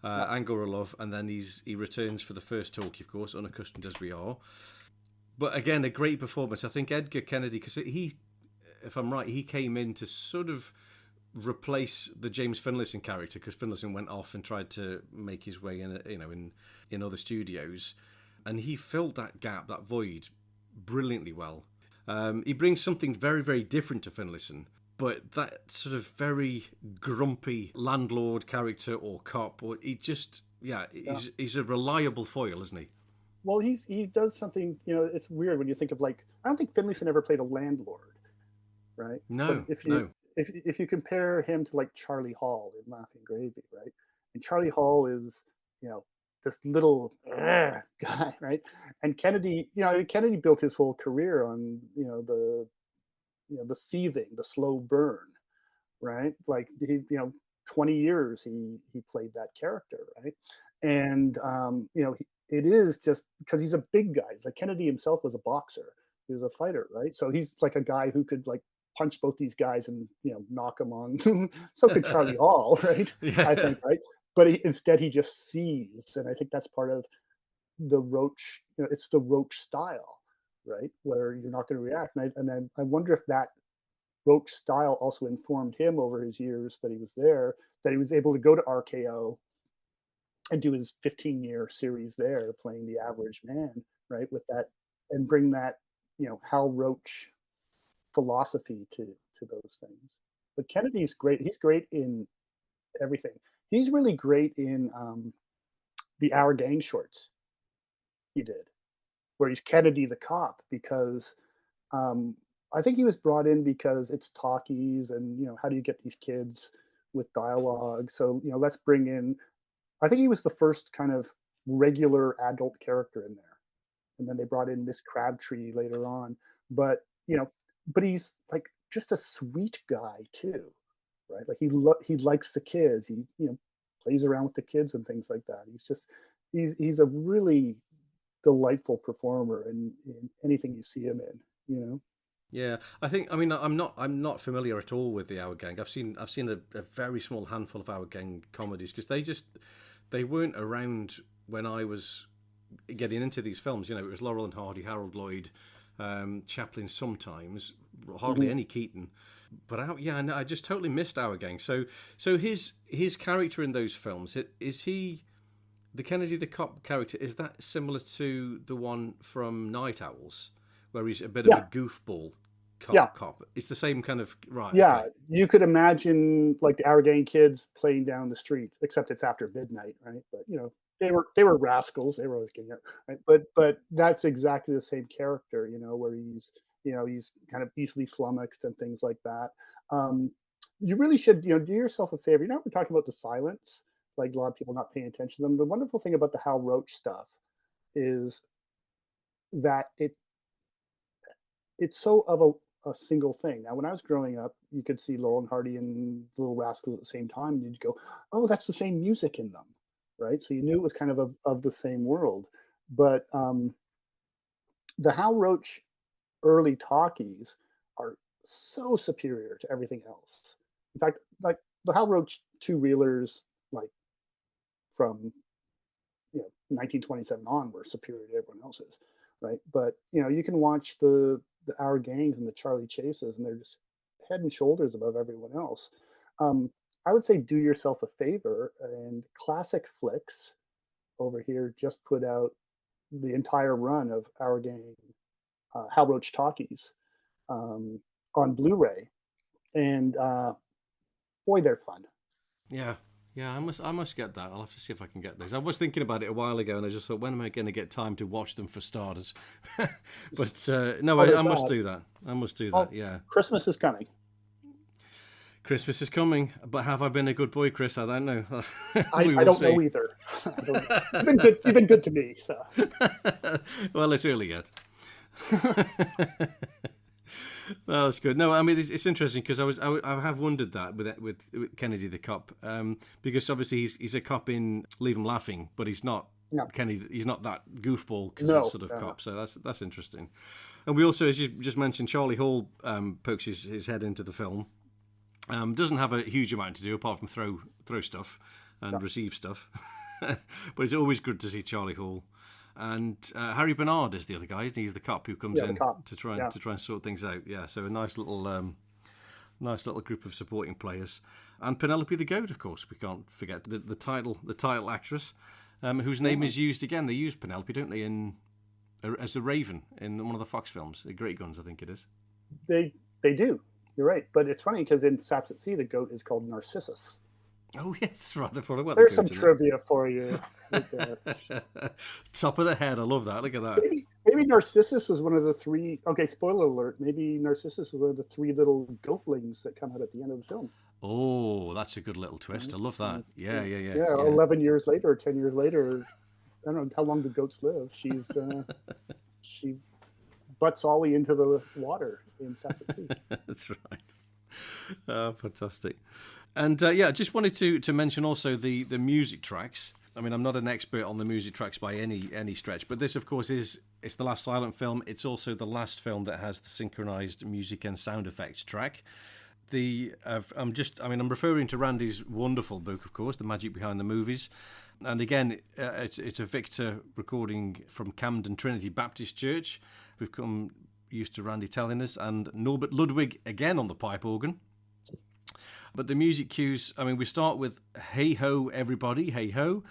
Angora Love, and then he returns for The First Talkie, of course, Unaccustomed as We Are. But again, a great performance. I think Edgar Kennedy, because if I'm right, he came in to sort of replace the James Finlayson character, because Finlayson went off and tried to make his way in other studios, and he filled that gap, that void, brilliantly well. He brings something very, very different to Finlayson, but that sort of very grumpy landlord character or cop, or he's a reliable foil, isn't he? Well, he does something. It's weird when you think of I don't think Finlayson ever played a landlord, right? No, no. If you compare him to Charlie Hall in Laughing Gravy, right? And Charlie Hall is, this little guy, right? And Kennedy built his whole career on, the seething, the slow burn, right? Like 20 years he played that character, right? And it is just because he's a big guy. Like Kennedy himself was a boxer. He was a fighter, right? So he's like a guy who could punch both these guys and knock them on. So could Charlie Hall, right? Yeah. I think, right? But instead he just sees, and I think that's part of the Roach. It's the Roach style, right? Where you're not going to react. And then I wonder if that Roach style also informed him over his years that he was there, that he was able to go to RKO and do his 15-year series there, playing the average man, right? With that, and bring that Hal Roach philosophy to to those things. But Kennedy's great. He's great in everything. He's really great in the Our Gang shorts he did, where he's Kennedy the cop, because I think he was brought in because it's talkies, and how do you get these kids with dialogue? So let's bring in. I think he was the first kind of regular adult character in there, and then they brought in Miss Crabtree later on. But but he's like just a sweet guy too, right? Like he likes the kids. He plays around with the kids and things like that. He's a really delightful performer in anything you see him in. Yeah, I'm not familiar at all with the Our Gang. I've seen a very small handful of Our Gang comedies, because they weren't around when I was getting into these films. It was Laurel and Hardy, Harold Lloyd, Chaplin sometimes, hardly any Keaton. But I just totally missed Our Gang. So his character in those films, is he the Kennedy the cop character? Is that similar to the one from Night Owls, where he's a bit of a goofball cop? It's the same kind of, right? Yeah, okay. You could imagine like the Our Gang kids playing down the street, except it's after midnight, right? But they were rascals. They were always getting out, right? But that's exactly the same character, where he's kind of easily flummoxed and things like that. You really should do yourself a favor. We're talking about the silence, like a lot of people not paying attention to them. The wonderful thing about the Hal Roach stuff is that it's so of a single thing. Now, when I was growing up, you could see Laurel and Hardy and Little Rascals at the same time, and you'd go, "Oh, that's the same music in them," right? So you knew it was kind of the same world. But the Hal Roach early talkies are so superior to everything else. In fact, like the Hal Roach two-reelers, like from 1927 on, were superior to everyone else's, right? But you can watch the Our Gangs and the Charlie Chases, and they're just head and shoulders above everyone else. I would say do yourself a favor, and Classic Flicks over here just put out the entire run of Our Gang Hal Roach talkies on Blu-ray, and boy, they're fun. Yeah, I must get that. I'll have to see if I can get those. I was thinking about it a while ago, and I just thought, when am I going to get time to watch them for starters? But no, I must do that. I must do that. Yeah. Christmas is coming. Christmas is coming, but have I been a good boy, Chris? I don't know. I don't know either. You've been good. You've been good to me. So. Well, it's early yet. Well, that's good. No, I mean it's interesting, because I have wondered that with Kennedy the cop, because obviously he's a cop in Leave 'Em Laughing, but he's not Kennedy. He's not that goofball sort of cop. So that's interesting. And we also, as you just mentioned, Charlie Hall pokes his head into the film. Doesn't have a huge amount to do apart from throw stuff and receive stuff, but it's always good to see Charlie Hall. And Harry Bernard is the other guy. He's the cop who comes in to try and sort things out. Yeah, so a nice little group of supporting players. And Penelope the Goat, of course, we can't forget the title actress, whose name is used again. They use Penelope, don't they, as the Raven in one of the Fox films, the Great Guns, I think it is. They do. You're right, but it's funny because in Saps at Sea, the goat is called Narcissus. Oh yes, rather for There's some trivia for you. Top of the head, I love that. Look at that. Maybe Narcissus was one of the three. Okay, spoiler alert. Maybe Narcissus was one of the three little goatlings that come out at the end of the film. Oh, that's a good little twist. I love that. Yeah. 11 years later, or 10 years later, I don't know how long do goats live. She butts Ollie into the water in Saps at Sea. That's right. Oh, fantastic. And I just wanted to mention also the music tracks. I mean, I'm not an expert on the music tracks by any stretch, but this, of course, it's the last silent film. It's also the last film that has the synchronized music and sound effects track. I'm referring to Randy's wonderful book, of course, The Magic Behind the Movies. And again, it's a Victor recording from Camden Trinity Baptist Church. We've come used to Randy telling us, and Norbert Ludwig again on the pipe organ. But the music cues, I mean, we start with Hey Ho Everybody, Hey Ho.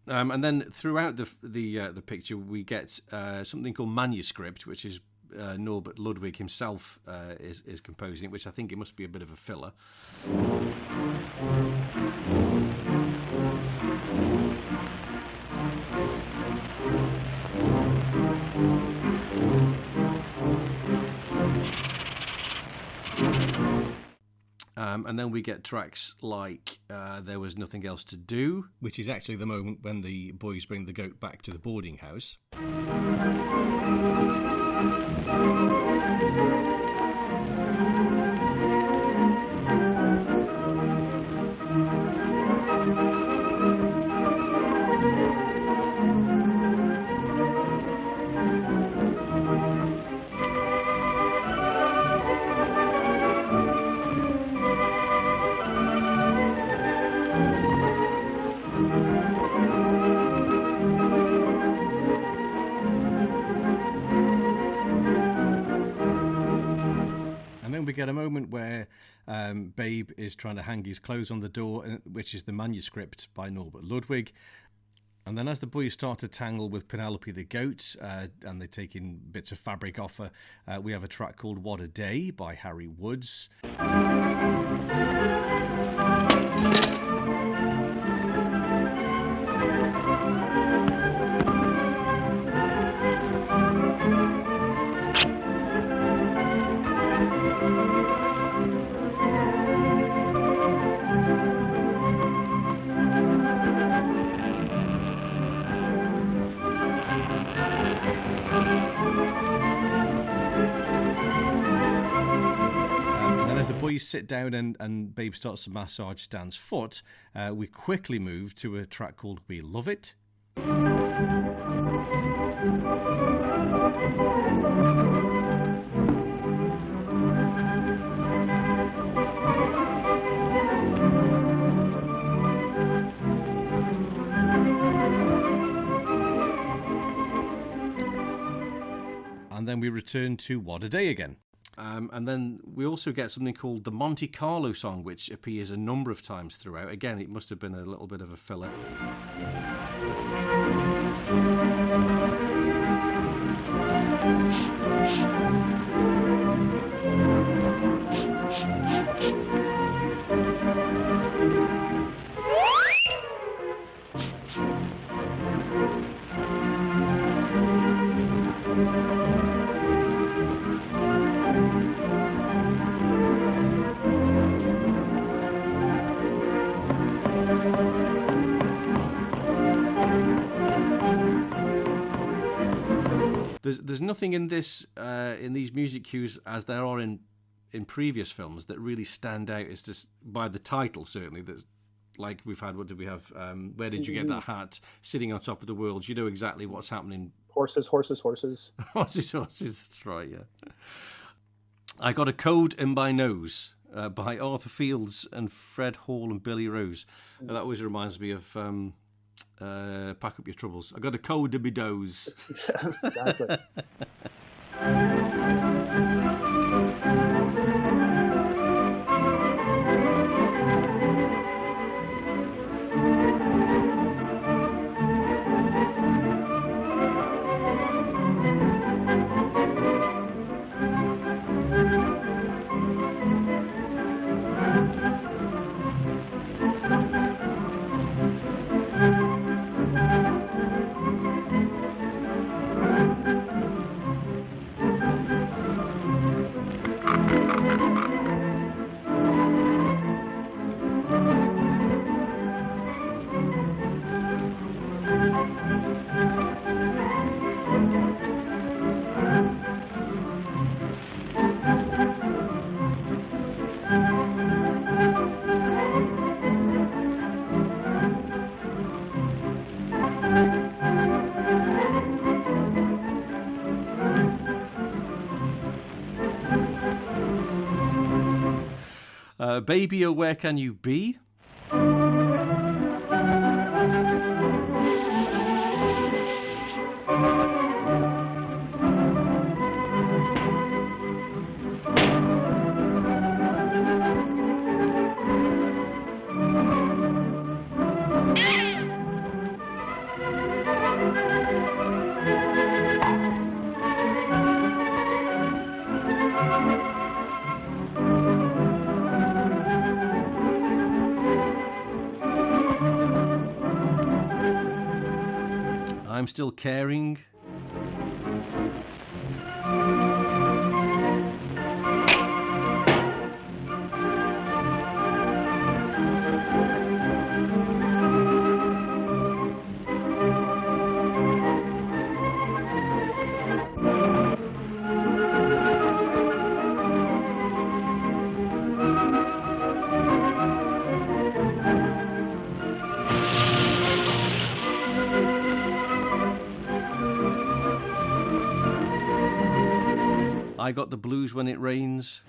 And then throughout the picture, we get something called manuscript, which is Norbert Ludwig himself is composing it, which I think it must be a bit of a filler. And then we get tracks like There Was Nothing Else to Do, which is actually the moment when the boys bring the goat back to the boarding house. We get a moment where Babe is trying to hang his clothes on the door, which is the manuscript by Norbert Ludwig. And then as the boys start to tangle with Penelope the goat and they're taking bits of fabric off her, we have a track called What a Day by Harry Woods. Boys sit down and Babe starts to massage Stan's foot, we quickly move to a track called We Love It. And then we return to What a Day again. And then we also get something called the Monte Carlo song, which appears a number of times throughout. Again, it must have been a little bit of a filler. There's nothing in this in these music cues as there are in previous films that really stand out as just by the title. Certainly, that's like we've had. What did we have? Where did you get that hat? Sitting on top of the world. You know exactly what's happening. Horses, horses, horses. Horses, horses. That's right. Yeah. I Got a Code in My Nose by Arthur Fields and Fred Hall and Billy Rose. That always reminds me of. Pack Up Your Troubles. I got a code to be doze. Exactly. Baby, oh, where can you be? I'm Still Caring. I Got the Blues When It Rains.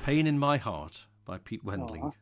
Pain in My Heart by Pete Wendling.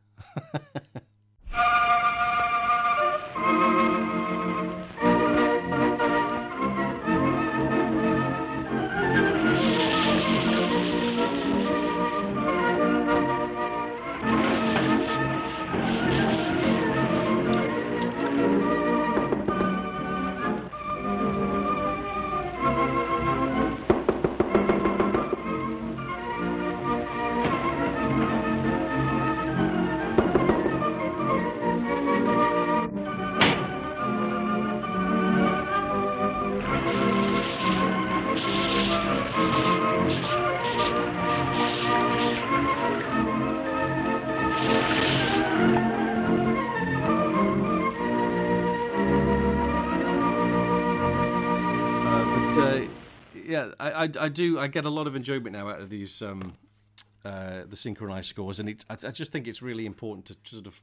I get a lot of enjoyment now out of these the synchronized scores, and I just think it's really important to sort of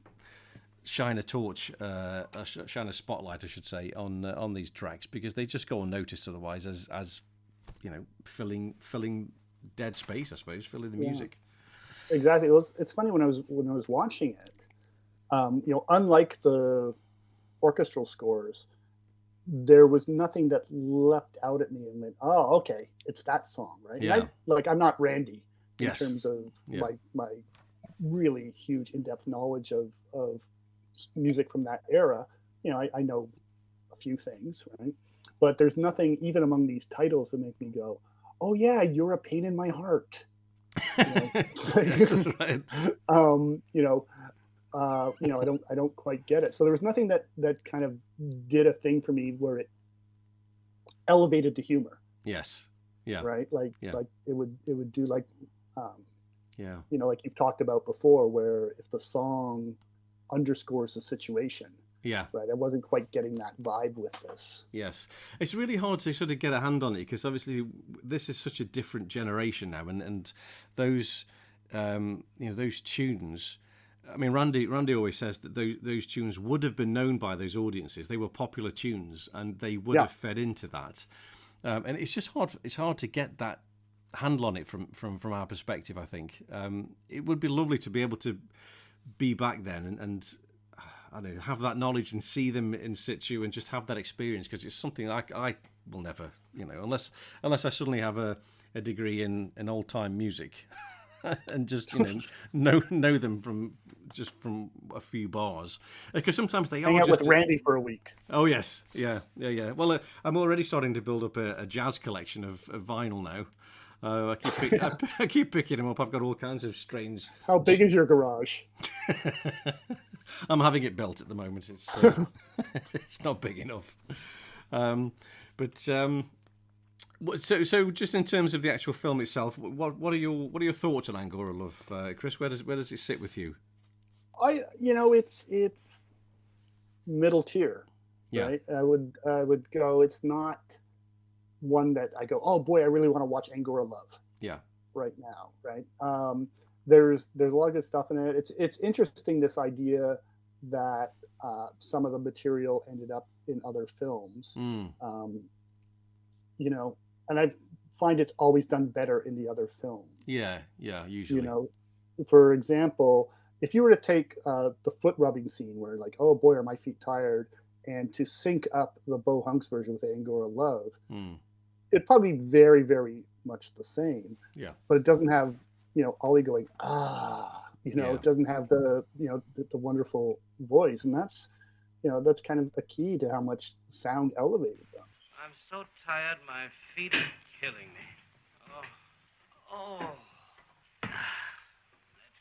shine a torch, shine a spotlight, I should say, on these tracks, because they just go unnoticed otherwise, as you know, filling dead space, I suppose, filling the music. Exactly. Well, it's funny, when I was watching it, you know, unlike the orchestral scores, there was nothing that leapt out at me and went, "Oh, okay, it's that song," right? Yeah. I'm not Randy in Yes. terms of my really huge in-depth knowledge of music from that era. You know, I know a few things, right? But there's nothing even among these titles that make me go, "Oh yeah, You're a Pain in My Heart." You know? That's right. I don't quite get it. So there was nothing that kind of did a thing for me where it elevated to humor. Yes. Yeah. Right. Like it would do like, yeah. You know, like you've talked about before, where if the song underscores the situation. Yeah. Right. I wasn't quite getting that vibe with this. Yes. It's really hard to sort of get a hand on it, because obviously this is such a different generation now, and those, those tunes. I mean, Randy always says that those tunes would have been known by those audiences. They were popular tunes, and they would have fed into that. And it's just hard. It's hard to get that handle on it from our perspective, I think. It would be lovely to be able to be back then and I don't know, have that knowledge and see them in situ and just have that experience, because it's something I will never, unless I suddenly have a degree in old time music and just know them from a few bars, because sometimes they hang are out just with Randy for a week. Oh yes, yeah. Well, I'm already starting to build up a jazz collection of vinyl now. I keep picking them up. I've got all kinds of strange. How big is your garage? I'm having it built at the moment. It's it's not big enough. So just in terms of the actual film itself, what are your thoughts on Angora Love, Chris? Where does it sit with you? It's middle tier, Yeah. right? I would go. It's not one that I go, oh boy, I really want to watch Angora Love Yeah. right now, right? There's a lot of good stuff in it. It's interesting, this idea that some of the material ended up in other films, and I find it's always done better in the other film. Yeah. Usually. For example, if you were to take the foot rubbing scene where like, oh boy, are my feet tired, and to sync up the Bo Hunks version with Angora Love, it'd probably be very, very much the same. Yeah. But it doesn't have, Ollie going, it doesn't have the wonderful voice. And that's kind of a key to how much sound elevated them. I'm so tired, my feet are killing me. Oh. That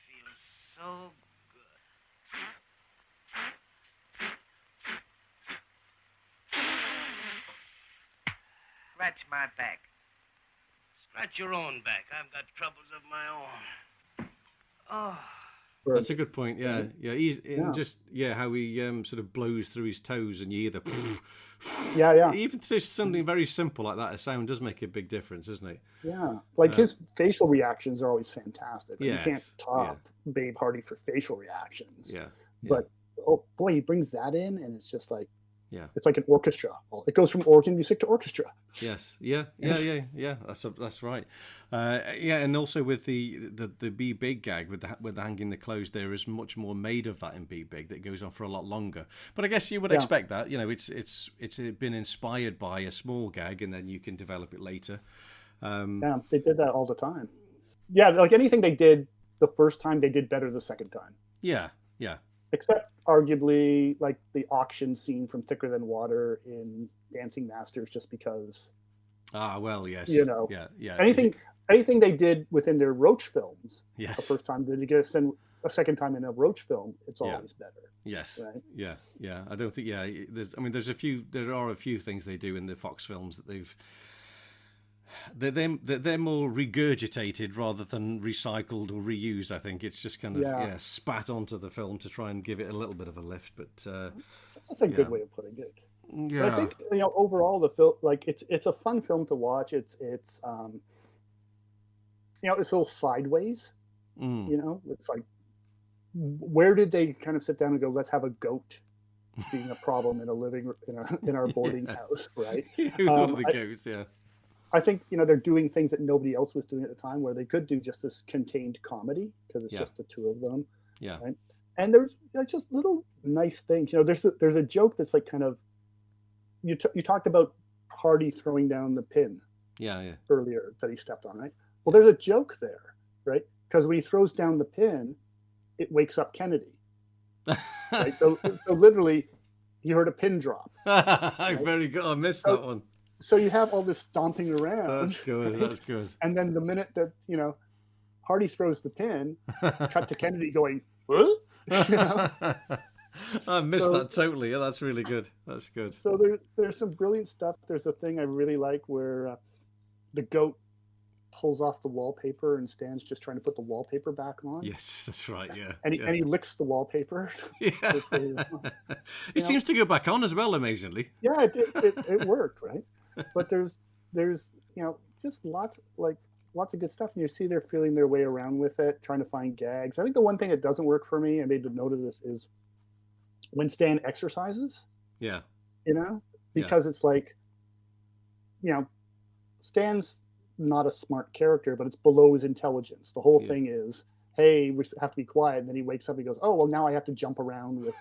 feels so good. Scratch my back. Scratch your own back. I've got troubles of my own. Oh. That's a good point. Yeah. He's just how he sort of blows through his toes, and you hear the. Yeah. Even just something very simple like that, a sound does make a big difference, doesn't it? Yeah, like his facial reactions are always fantastic. Yes. You can't top Babe Hardy for facial reactions. Yeah. But oh boy, he brings that in, and it's just like. Yeah, it's like an orchestra. It goes from organ music to orchestra. Yes, yeah. That's right. And also with the Be Big gag with the hanging the clothes, there is much more made of that in Be Big that goes on for a lot longer. But I guess you would expect that. It's been inspired by a small gag, and then you can develop it later. They did that all the time. Yeah, like anything they did the first time, they did better the second time. Yeah. Except arguably like the auction scene from Thicker Than Water in Dancing Masters, just because. Well, yes. Yeah. Anything they did within their Roach films, yes. The first time, did you get a second time in a Roach film? It's always better. Yes. Right? Yeah. I don't think. Yeah. There are a few things they do in the Fox films that they're more regurgitated rather than recycled or reused. I think it's just kind of spat onto the film to try and give it a little bit of a lift. But that's a good way of putting it. Yeah, but I think overall the film, like it's a fun film to watch. It's it's a little sideways. It's like, where did they kind of sit down and go, let's have a goat being a problem in our boarding house, right? Who thought of the goats? Yeah. I think they're doing things that nobody else was doing at the time, where they could do just this contained comedy because it's just the two of them. Yeah. Right? And there's just little nice things. There's a joke that's like kind of you talked about Hardy throwing down the pin. Yeah. Earlier that he stepped on, right? Well, there's a joke there, right? Because when he throws down the pin, it wakes up Kennedy. Right? So literally, he heard a pin drop. Right? Very good. I missed that one. So you have all this stomping around. That's good. Right? That's good. And then the minute that Hardy throws the pin, cut to Kennedy going, "What?" I missed that totally. Yeah, that's really good. That's good. So there's some brilliant stuff. There's a thing I really like where the goat pulls off the wallpaper and Stan's just trying to put the wallpaper back on. Yes, that's right. Yeah. And he licks the wallpaper. Yeah. It seems to go back on as well, amazingly. Yeah, it worked, right? But there's just lots of good stuff, and you see they're feeling their way around with it, trying to find gags. I think the one thing that doesn't work for me, I made a note of this, is when Stan exercises. Yeah. Because it's like, Stan's not a smart character, but it's below his intelligence. The whole thing is, hey, we have to be quiet, and then he wakes up and he goes, oh well, now I have to jump around with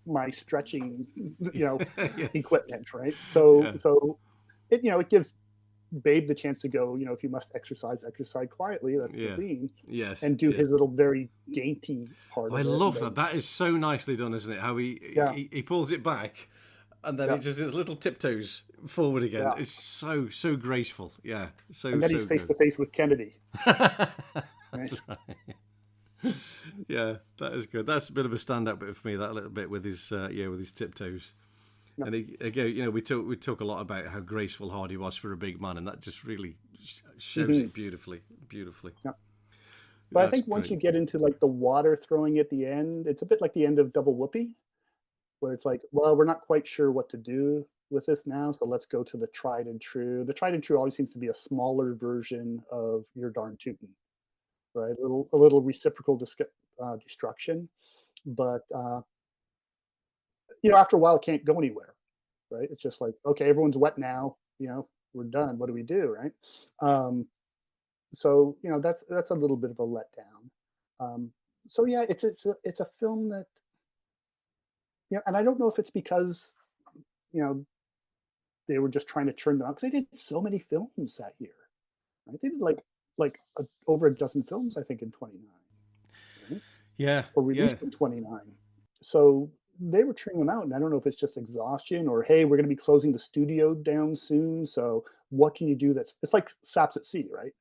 my stretching Yes. equipment, right? So it gives Babe the chance to go, if you must exercise quietly. That's the theme. Yes. And do his little very dainty part of it. I love that. That is so nicely done, isn't it? How he pulls it back, and then he just his little tiptoes forward again. Yeah. It's so graceful. Yeah. And then he's face to face with Kennedy. That's right. Yeah, that is good. That's a bit of a standout bit for me. That little bit with his tiptoes. No. And we talk a lot about how graceful Hardy was for a big man, and that just really shows it beautifully. Yeah. But I That's think once great. you get into like the water throwing at the end, it's a bit like the end of Double Whoopee, where it's like, well, we're not quite sure what to do with this now, so let's go to the tried and true. The tried and true always seems to be a smaller version of You're Darn Tootin', right? A little reciprocal destruction, but after a while, it can't go anywhere, right? It's just like, okay, everyone's wet now, we're done. What do we do, right? Um, so that's a little bit of a letdown. So yeah, it's a film that and I don't know if it's because you know they were just trying to turn them out because they did so many films that year. Right? They did over a dozen films, I think, in 29, right? Yeah, Or yeah. released in 29. So they were churning them out, and I don't know if it's just exhaustion or hey, we're going to be closing the studio down soon. So what can you do it's like Saps at Sea, right?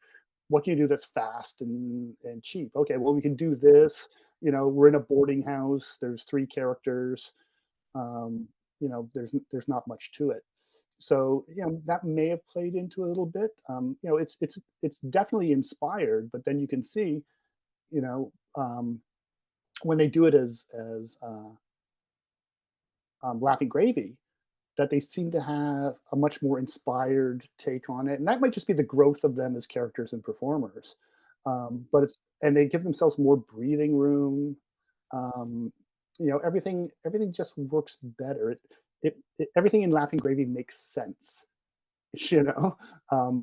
What can you do that's fast and cheap? Okay, well we can do this. We're in a boarding house. There's three characters. Um, there's not much to it. So that may have played into a little bit. It's definitely inspired, but then you can see, you know, um, when they do it as Laughing Gravy, that they seem to have a much more inspired take on it, and that might just be the growth of them as characters and performers. But and they give themselves more breathing room. Um, everything just works better. Everything in Laughing Gravy makes sense. You know,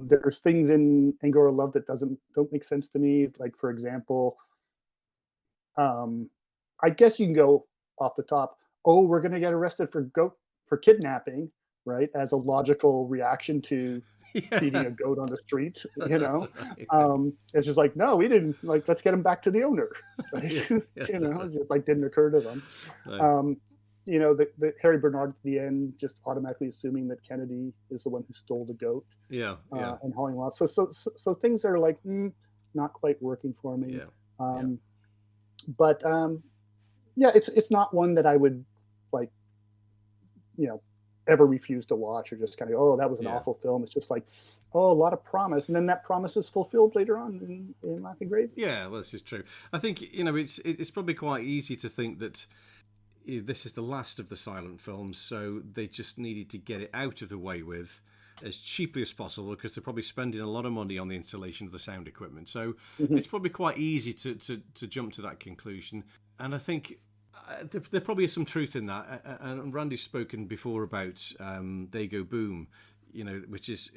there's things in Angora Love that don't make sense to me. Like for example, um, I guess you can go off the top. Oh, we're going to get arrested for kidnapping, right? As a logical reaction to feeding Yeah. a goat on the street. That's right. It's just like, no, we didn't. Like, let's get him back to the owner, right? Yeah, yeah, It just like didn't occur to them. no. Um, the Harry Bernard at the end, just automatically assuming that Kennedy is the one who stole the goat Yeah, yeah, and hauling off. So things that are like not quite working for me. yeah, yeah, Um, but yeah, it's not one that I would like, you know, ever refuse to watch or just kind of, oh, that was an yeah. awful film. It's just like, oh, a lot of promise, and then that promise is fulfilled later on in Laughing Gravy. Yeah, well, this is true. I think it's probably quite easy to think that this is the last of the silent films, so they just needed to get it out of the way with as cheaply as possible because they're probably spending a lot of money on the installation of the sound equipment. So Mhm. it's probably quite easy to jump to that conclusion. And I think there probably is some truth in that. And Randy's spoken before about They Go Boom, which is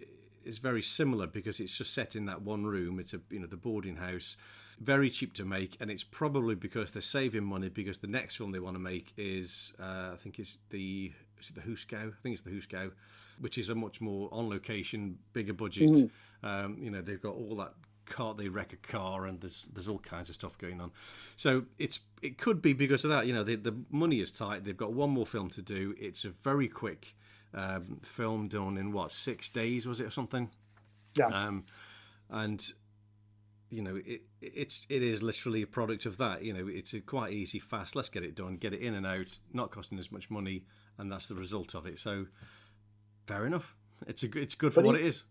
very similar because it's just set in that one room. It's the boarding house, very cheap to make, and it's probably because they're saving money because the next film they want to make is I think is the Hooskow. I think it's the Hooskow, which is a much more on location, bigger budget. Mhm. They've got all that car, they wreck a car, and there's all kinds of stuff going on. So it could be because of that. The money is tight. They've got one more film to do. It's a very quick film done in 6 days, was it, or something? Yeah. And it is literally a product of that. It's a quite easy, fast. Let's get it done, get it in and out, not costing as much money, and that's the result of it. So fair enough. It's good for But what it is.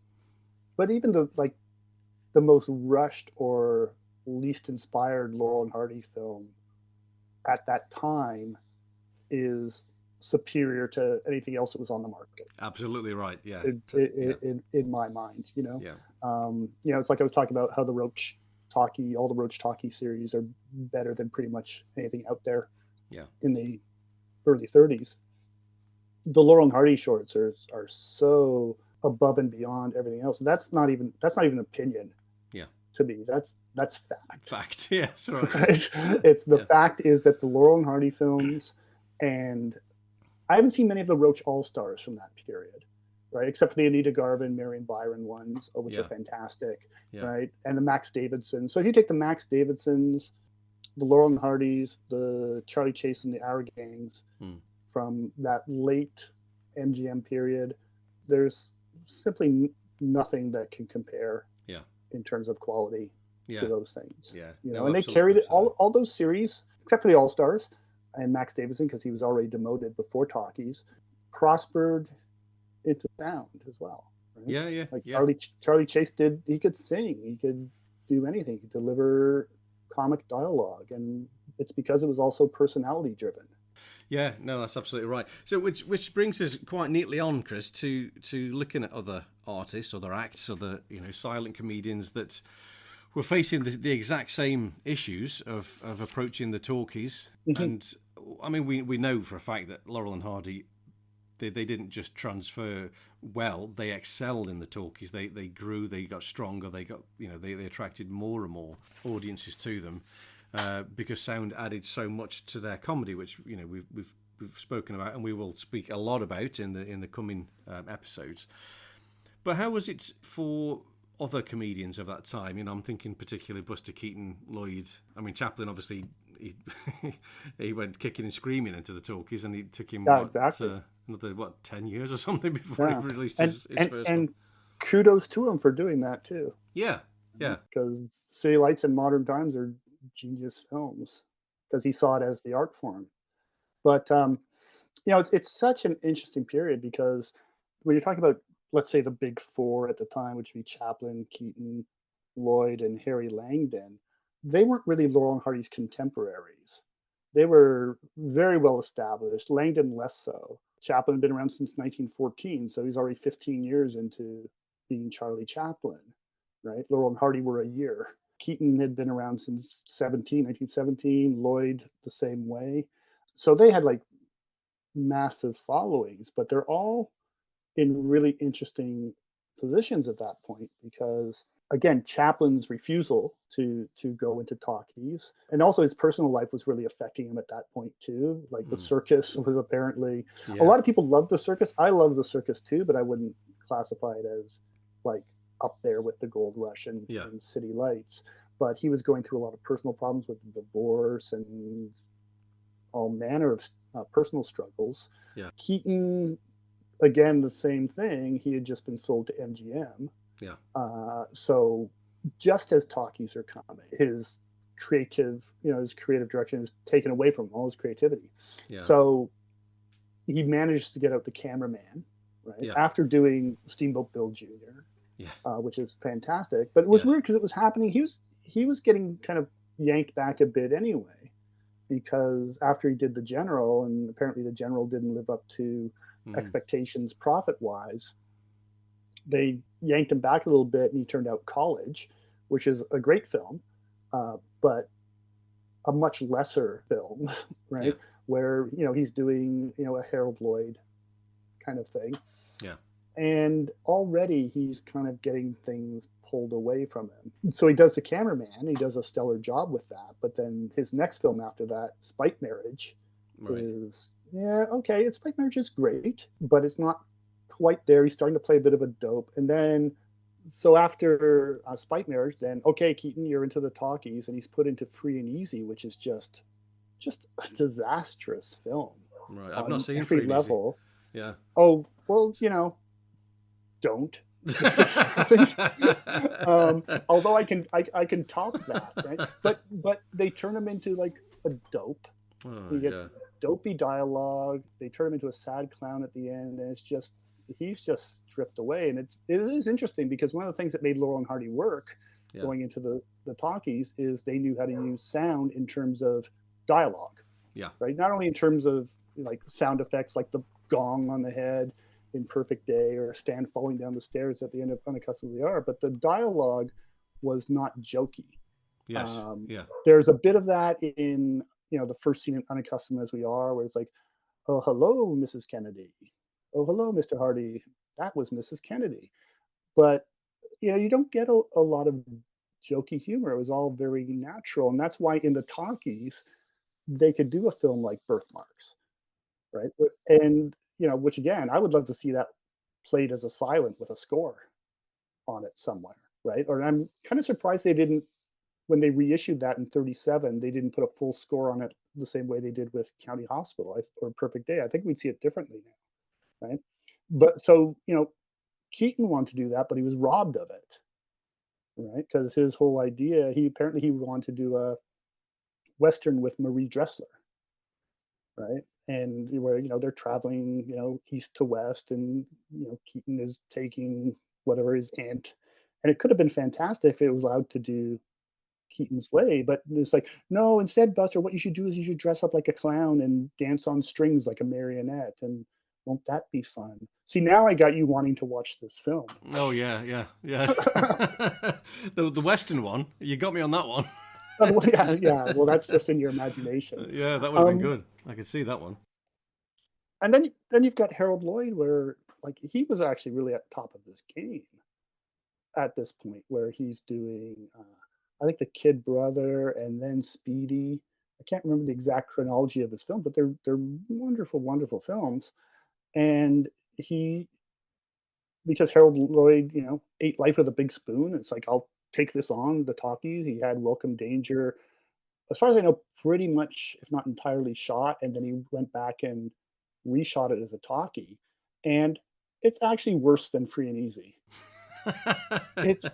but even the most rushed or least inspired Laurel and Hardy film at that time is superior to anything else that was on the market. Absolutely right. Yeah. Yeah. In my mind, Yeah. It's like I was talking about how all the Roach Talkie series are better than pretty much anything out there. Yeah. In the early 30s, the Laurel and Hardy shorts are so above and beyond everything else. That's not even opinion. Yeah. To me, that's fact. Fact. Yeah. That's right. Right? It's the fact is that the Laurel and Hardy films, and I haven't seen many of the Roach All Stars from that period, right? Except for the Anita Garvin, Marion Byron ones, which are fantastic, right? And the Max Davidson. So if you take the Max Davidsons, the Laurel and Hardys, the Charlie Chaplin, the Hour Gangs from that late MGM period, there's simply nothing that can compare in terms of quality to those things. Yeah. And they carried it all those series, except for the All Stars and Max Davidson, because he was already demoted before talkies, prospered into sound as well. Right? Yeah. Like Charlie Chase he could sing, he could do anything, he could deliver comic dialogue, and it's because it was also personality driven. Yeah, no, that's absolutely right. So, which brings us quite neatly on, Chris, to looking at other artists, other acts, other silent comedians that were facing the exact same issues of approaching the talkies. Mm-hmm. And I mean, we know for a fact that Laurel and Hardy, they didn't just transfer well; they excelled in the talkies. They grew, they got stronger, they got they attracted more and more audiences to them. Because sound added so much to their comedy, which we've spoken about, and we will speak a lot about in the coming episodes. But how was it for other comedians of that time? I'm thinking particularly Buster Keaton, Lloyd. I mean, Chaplin obviously he went kicking and screaming into the talkies, and it took him another 10 years or something before he released his first one. And kudos to him for doing that too. Yeah. Because City Lights and Modern Times are genius films because he saw it as the art form. But it's such an interesting period because when you're talking about, let's say, the big four at the time, which would be Chaplin, Keaton, Lloyd, and Harry Langdon, they weren't really Laurel and Hardy's contemporaries. They were very well established. Langdon less so. Chaplin had been around since 1914, so he's already 15 years into being Charlie Chaplin, right? Laurel and Hardy were a year. Keaton had been around since 1917, Lloyd the same way. So they had like massive followings, but they're all in really interesting positions at that point because, again, Chaplin's refusal to go into talkies, and also his personal life was really affecting him at that point too. Like the circus was apparently, a lot of people loved the circus. I love the circus too, but I wouldn't classify it as like up there with the Gold Rush and City Lights. But he was going through a lot of personal problems with divorce and all manner of personal struggles. Yeah. Keaton, again, the same thing. He had just been sold to MGM. Yeah. So just as talkies are common, his creative direction is taken away from him, all his creativity. Yeah. So he managed to get out the cameraman, right? After doing Steamboat Bill Jr., which is fantastic. But it was weird because it was happening. He was getting kind of yanked back a bit anyway, because after he did The General, and apparently The General didn't live up to expectations profit-wise, they yanked him back a little bit, and he turned out College, which is a great film, but a much lesser film, right? Yeah. Where, he's doing, a Harold Lloyd kind of thing. Yeah. And already he's kind of getting things pulled away from him. So he does The Cameraman. He does a stellar job with that. But then his next film after that, Spite Marriage, is, Spite Marriage is great, but it's not quite there. He's starting to play a bit of a dope. And then, so after Spite Marriage, then, okay, Keaton, you're into the talkies, and he's put into Free and Easy, which is just a disastrous film. Right, I've not seen every Free and level. Easy. Yeah. Oh, well, don't. Although I can top that, right? But they turn him into like a dope. He gets dopey dialogue. They turn him into a sad clown at the end, and he's just stripped away. And it is interesting because one of the things that made Laurel and Hardy work going into the talkies is they knew how to use sound in terms of dialogue. Yeah. Right. Not only in terms of like sound effects, like the gong on the head in Perfect Day, or Stan falling down the stairs at the end of Unaccustomedly Are, but the dialogue was not jokey. Yes. There's a bit of that in the first scene in Unaccustomed as We Are, where it's like, oh, hello, Mrs. Kennedy. Oh, hello, Mr. Hardy. That was Mrs. Kennedy. But you don't get a lot of jokey humor. It was all very natural, and that's why in the talkies they could do a film like Birthmarks, right? And which again, I would love to see that played as a silent with a score on it somewhere, right? Or I'm kind of surprised they didn't, when they reissued that in 1937, they didn't put a full score on it the same way they did with County Hospital or Perfect Day. I think we'd see it differently now, right? But so, Keaton wanted to do that, but he was robbed of it, right? Because his whole idea, he wanted to do a Western with Marie Dressler, right? And where they're traveling east to west, and Keaton is taking whatever his aunt, and it could have been fantastic if it was allowed to do Keaton's way, but it's like, no, instead, Buster, what you should do is you should dress up like a clown and dance on strings like a marionette, and won't that be fun? See, now I got you wanting to watch this film. Oh yeah, yeah, yeah. The Western one, you got me on that one. Well, yeah. Well, that's just in your imagination. Yeah, that would have been good. I could see that one. And then you've got Harold Lloyd, where like he was actually really at the top of his game at this point, where he's doing, I think, The Kid Brother and then Speedy. I can't remember the exact chronology of his film, but they're wonderful, wonderful films. And he, because Harold Lloyd, ate life with a big spoon. It's like, I'll take this on the talkies. He had Welcome Danger, as far as I know, pretty much, if not entirely shot, and then he went back and reshot it as a talkie. And it's actually worse than Free and Easy. It's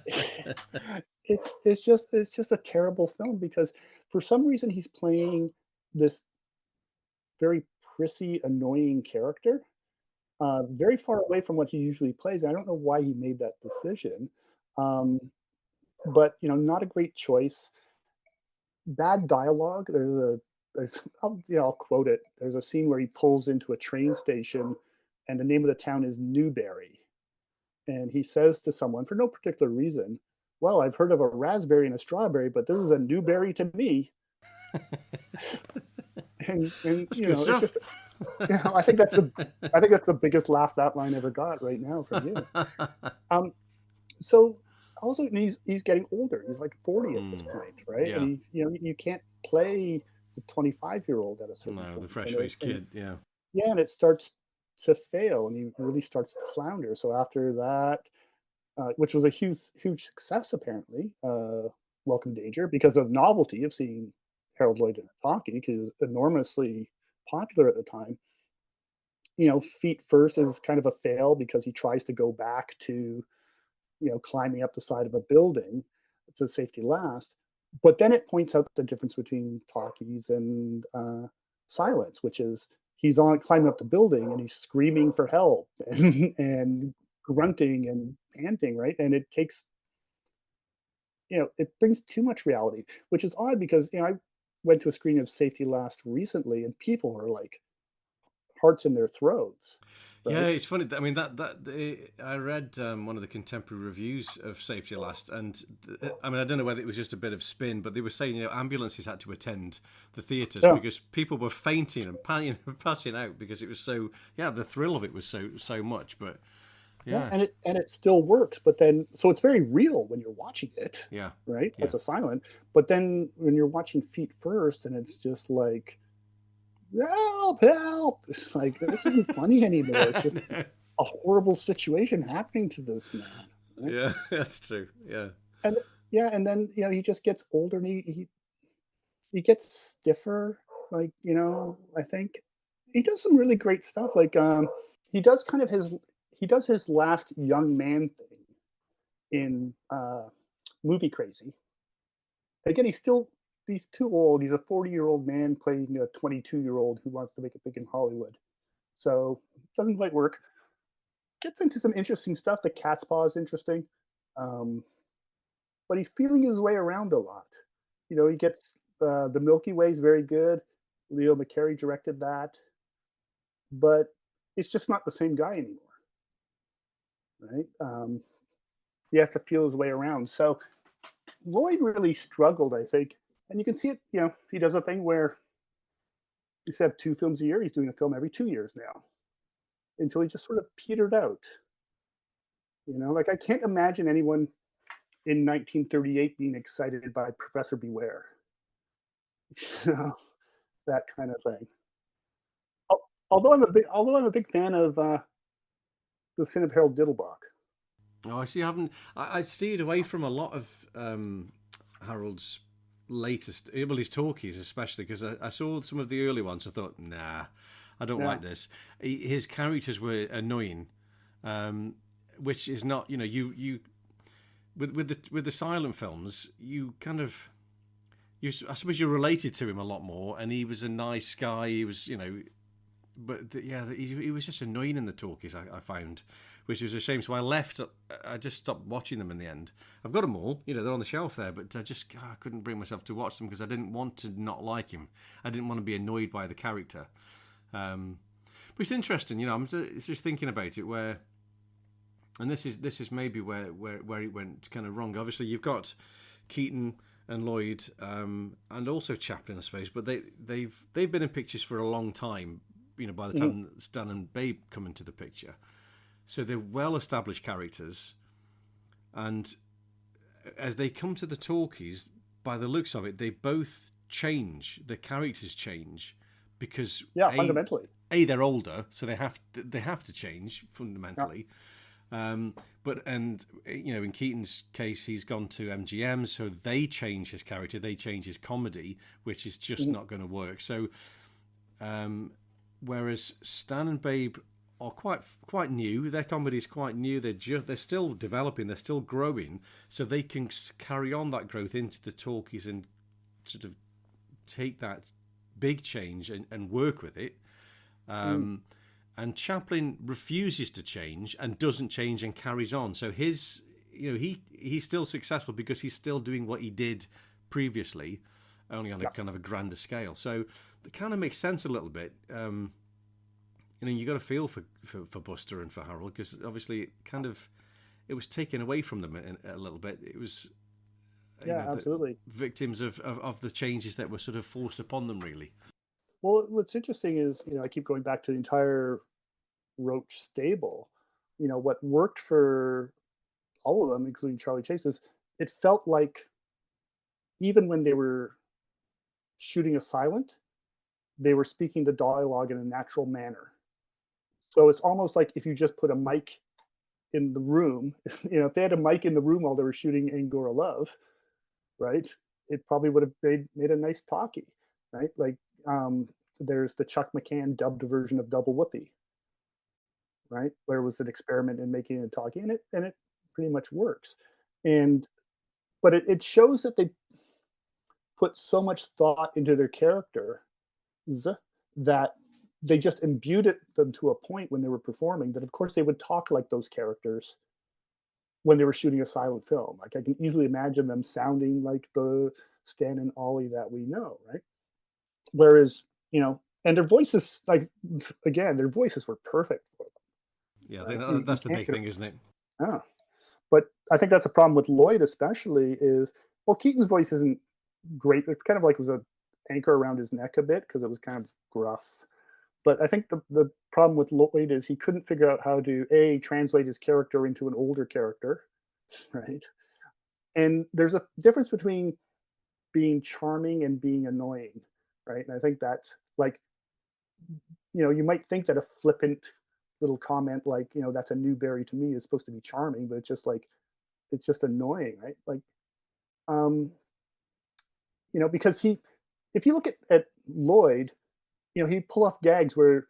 it's just a terrible film, because for some reason he's playing this very prissy, annoying character, very far away from what he usually plays. I don't know why he made that decision, but not a great choice. Bad dialogue. I'll quote it. There's a scene where he pulls into a train station, and the name of the town is Newberry. And he says to someone, for no particular reason, well, I've heard of a raspberry and a strawberry, but this is a Newberry to me. and That's good stuff. It's just, I think that's the biggest laugh that line ever got right now from you. So also he's getting older. He's like 40 at this point, right? Yeah. And you can't play the 25-year-old at a certain point. The fresh-faced kid, yeah. Yeah, and it starts to fail, and he really starts to flounder. So after that, which was a huge success apparently, Welcome Danger, because of novelty of seeing Harold Lloyd in a talkie, because enormously popular at the time. Feet First is kind of a fail because he tries to go back to, climbing up the side of a building. It's a Safety Last. But then it points out the difference between talkies and silence, which is he's climbing up the building and he's screaming for help and grunting and panting, right? And it takes, it brings too much reality, which is odd because, I went to a screening of Safety Last recently, and people were like hearts in their throats. Right? Yeah, it's funny. I mean, I read one of the contemporary reviews of Safety Last, and I don't know whether it was just a bit of spin, but they were saying ambulances had to attend the theatres because people were fainting and passing out because it was so. Yeah, the thrill of it was so much, but yeah, and it still works. But then, so it's very real when you're watching it. Yeah, right. Yeah. It's a silent, but then when you're watching Feet First, and it's just like, help! It's like, this isn't funny anymore. It's just a horrible situation happening to this man. Right? Yeah, that's true. Yeah, and then he just gets older, and he gets stiffer. Like I think he does some really great stuff. Like he does his last young man thing in Movie Crazy. Again, he's too old. He's a 40-year-old man playing a 22-year-old who wants to make it big in Hollywood. So it doesn't quite work. Gets into some interesting stuff. The Cat's Paw is interesting. But he's feeling his way around a lot. He gets the Milky Way is very good. Leo McCarey directed that. But it's just not the same guy anymore. Right? He has to feel his way around. So Lloyd really struggled, I think. And you can see it, he does a thing where instead of 2 films a year, he's doing a film every 2 years now, until he just sort of petered out. Like I can't imagine anyone in 1938 being excited by Professor Beware. That kind of thing. Although I'm a big fan of The Sin of Harold Diddlebach. Oh, I see. I steered away from a lot of Harold's latest, his talkies especially, because I saw some of the early ones. I thought, nah, I don't like this. His characters were annoying, which is not, you with the silent films, you kind of, I suppose you're related to him a lot more, and he was a nice guy. He was, but he was just annoying in the talkies. I found, which was a shame. So I just stopped watching them in the end. I've got them all, they're on the shelf there, but I couldn't bring myself to watch them because I didn't want to not like him. I didn't want to be annoyed by the character. But it's interesting, I'm just thinking about it and this is maybe where it went kind of wrong. Obviously, you've got Keaton and Lloyd, and also Chaplin, I suppose, but they've been in pictures for a long time. By the time Stan and Babe come into the picture, so they're well-established characters, and as they come to the talkies, by the looks of it, they both change. The characters change because fundamentally, they're older, so they have to change fundamentally. But in Keaton's case, he's gone to MGM, so they change his character, they change his comedy, which is just not going to work. So, whereas Stan and Babe are quite new, their comedy is quite new. They're still developing, they're still growing, so they can carry on that growth into the talkies and sort of take that big change and work with it. And Chaplin refuses to change and doesn't change and carries on. So he's still successful because he's still doing what he did previously, only on a kind of a grander scale. So it kind of makes sense a little bit. You got to feel for Buster and for Harold, because obviously it was taken away from them a little bit. It was absolutely victims of the changes that were sort of forced upon them, really. Well, what's interesting is, I keep going back to the entire Roach stable. What worked for all of them, including Charlie Chase, is it felt like even when they were shooting a silent, they were speaking the dialogue in a natural manner. So it's almost like if you just put a mic in the room, if they had a mic in the room while they were shooting Angora Love, right, it probably would have made a nice talkie, right? Like, there's the Chuck McCann dubbed version of Double Whoopee, right, where it was an experiment in making it talkie, and it pretty much works. But it shows that they put so much thought into their character that they just imbued them to a point when they were performing that, of course, they would talk like those characters when they were shooting a silent film. Like, I can easily imagine them sounding like the Stan and Ollie that we know, right? Whereas, and their voices, their voices were perfect for them. Yeah, I think that's the big thing, isn't it? Yeah. But I think that's a problem with Lloyd, especially, is, well, Keaton's voice isn't great. It kind of was an anchor around his neck a bit because it was kind of gruff. But I think the problem with Lloyd is he couldn't figure out how to, translate his character into an older character, right? And there's a difference between being charming and being annoying, right? And I think that's you might think that a flippant little comment that's a new berry to me is supposed to be charming, but it's just annoying, right? Because if you look at Lloyd, he'd pull off gags where,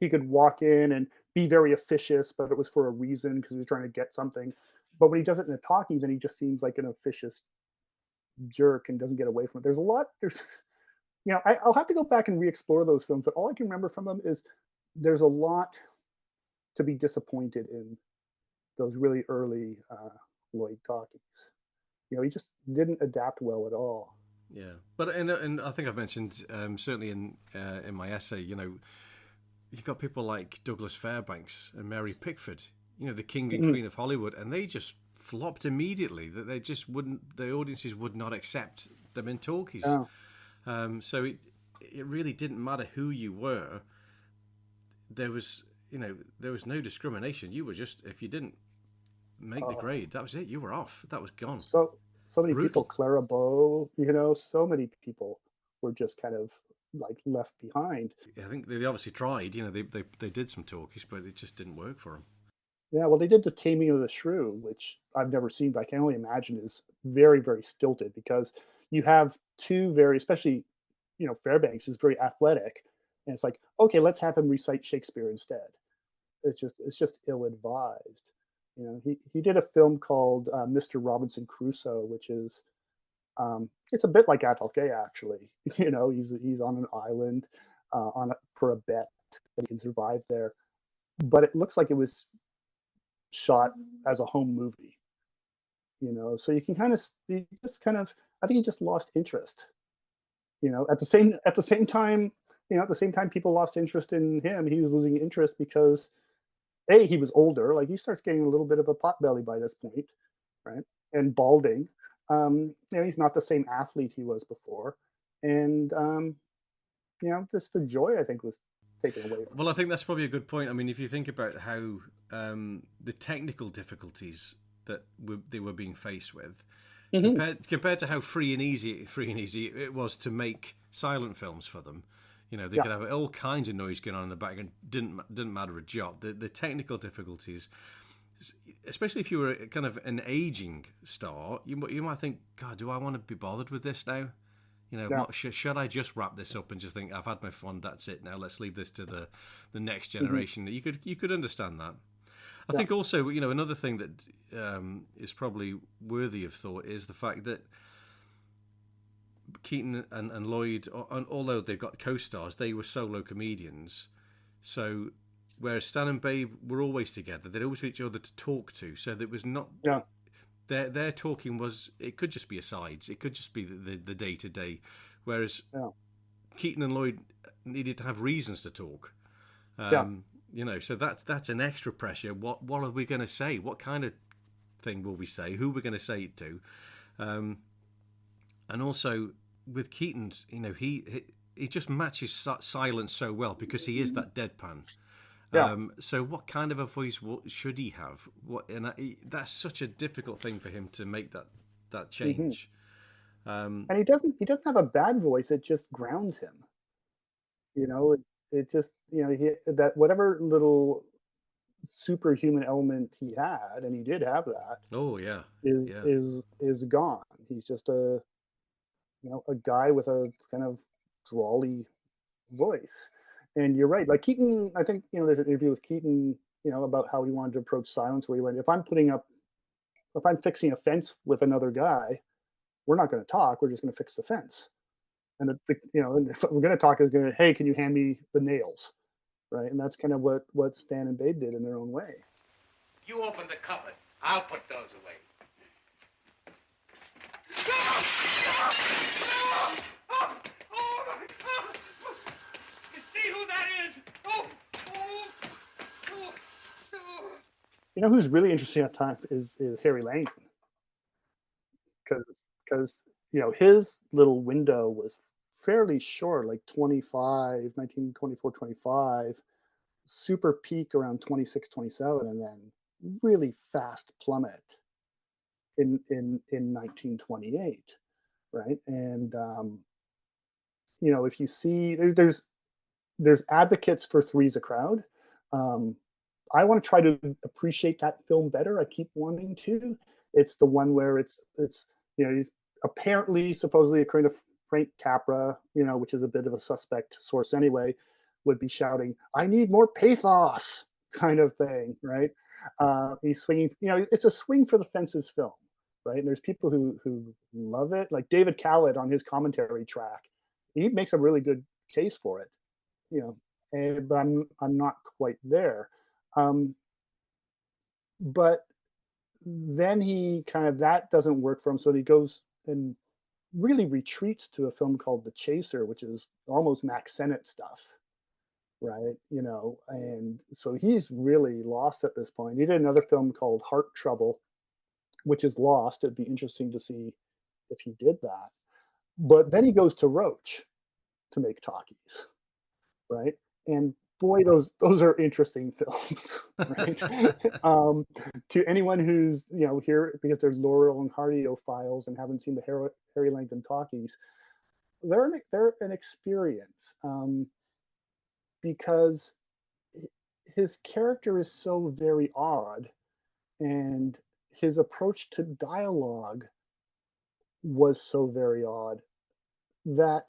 he could walk in and be very officious, but it was for a reason because he was trying to get something. But when he does it in a talkie, then he just seems like an officious jerk and doesn't get away from it. I'll have to go back and re-explore those films, but all I can remember from them is there's a lot to be disappointed in those really early Lloyd talkies. He just didn't adapt well at all. Yeah, but and I think I've mentioned certainly in my essay, you've got people like Douglas Fairbanks and Mary Pickford, the king and queen of Hollywood, and they just flopped immediately. That they just wouldn't, the audiences would not accept them in talkies. Oh. So it really didn't matter who you were. There was no discrimination. You were just, if you didn't make the grade, that was it. You were off. That was gone. So many people, Clara Bow, so many people were just kind of left behind. Yeah, I think they obviously tried. They did some talkies, but it just didn't work for them. Yeah, well, they did the Taming of the Shrew, which I've never seen, but I can only imagine is very, very stilted because you have two very, especially, Fairbanks is very athletic, and it's like, okay, let's have him recite Shakespeare instead. It's just ill-advised. He did a film called Mr. Robinson Crusoe, which is it's a bit like Atalgay, actually. He's on an island for a bet that he can survive there. but it looks like it was shot as a home movie. So you can I think he just lost interest. At the same time, people lost interest in him. He was losing interest because he was older. Like, he starts getting a little bit of a pot belly by this point, right? And balding. He's not the same athlete he was before, and just the joy, I think, was taken away from him. Well, I think that's probably a good point. I mean, if you think about how the technical difficulties that they were being faced with, compared to how free and easy it was to make silent films for them. They could have all kinds of noise going on in the background. Didn't matter a jot. The technical difficulties, especially if you were kind of an aging star, you might think, God, do I want to be bothered with this now? Should I just wrap this up and just think, I've had my fun, that's it now, let's leave this to the next generation? You could understand that. I think also, another thing that is probably worthy of thought is the fact that Keaton and Lloyd, although they've got co-stars, they were solo comedians. So whereas Stan and Babe were always together, they'd always have each other to talk to. So there was not their talking was, it could just be asides, it could just be the day to day. Whereas Keaton and Lloyd needed to have reasons to talk. So that's an extra pressure. What are we going to say? What kind of thing will we say? Who we're going to say it to? And also with Keaton, he just matches silence so well because he is that deadpan. So what kind of a voice should he have? That's such a difficult thing for him to make that change. And he doesn't have a bad voice. It just grounds him. It just that whatever little superhuman element he had, and he did have that. Oh yeah, is gone. He's just a guy with a kind of drawly voice. And you're right. Like Keaton, I think there's an interview with Keaton, about how he wanted to approach silence, where he went, if I'm fixing a fence with another guy, we're not going to talk. We're just going to fix the fence. And and if we're going to talk, is going to, hey, can you hand me the nails, right? And that's kind of what Stan and Babe did in their own way. You open the cupboard. I'll put those away. You see who that is? Who's really interesting at the time is Harry Langdon, because his little window was fairly short, like 1924, 25, super peak around 26, 27, and then really fast plummet in 1928, right? And if you see, there's advocates for Three's a Crowd. I want to try to appreciate that film better. I keep wanting to. It's the one where it's he's apparently supposedly according to Frank Capra, which is a bit of a suspect source anyway, would be shouting, "I need more pathos," kind of thing, right? He's swinging. It's a swing for the fences film, right? And there's people who love it, like David Khaled on his commentary track. He makes a really good case for it, but I'm not quite there. But then he kind of, that doesn't work for him, so he goes and really retreats to a film called The Chaser, which is almost Mack Sennett stuff, right? And so he's really lost at this point. He did another film called Heart Trouble, which is lost. It'd be interesting to see if he did that. But then he goes to Roach to make talkies, right? And boy, those are interesting films, right? To anyone who's here because they're Laurel and Hardy files and haven't seen the Harry Langdon talkies, they're an experience, because his character is so very odd, and his approach to dialogue was so very odd that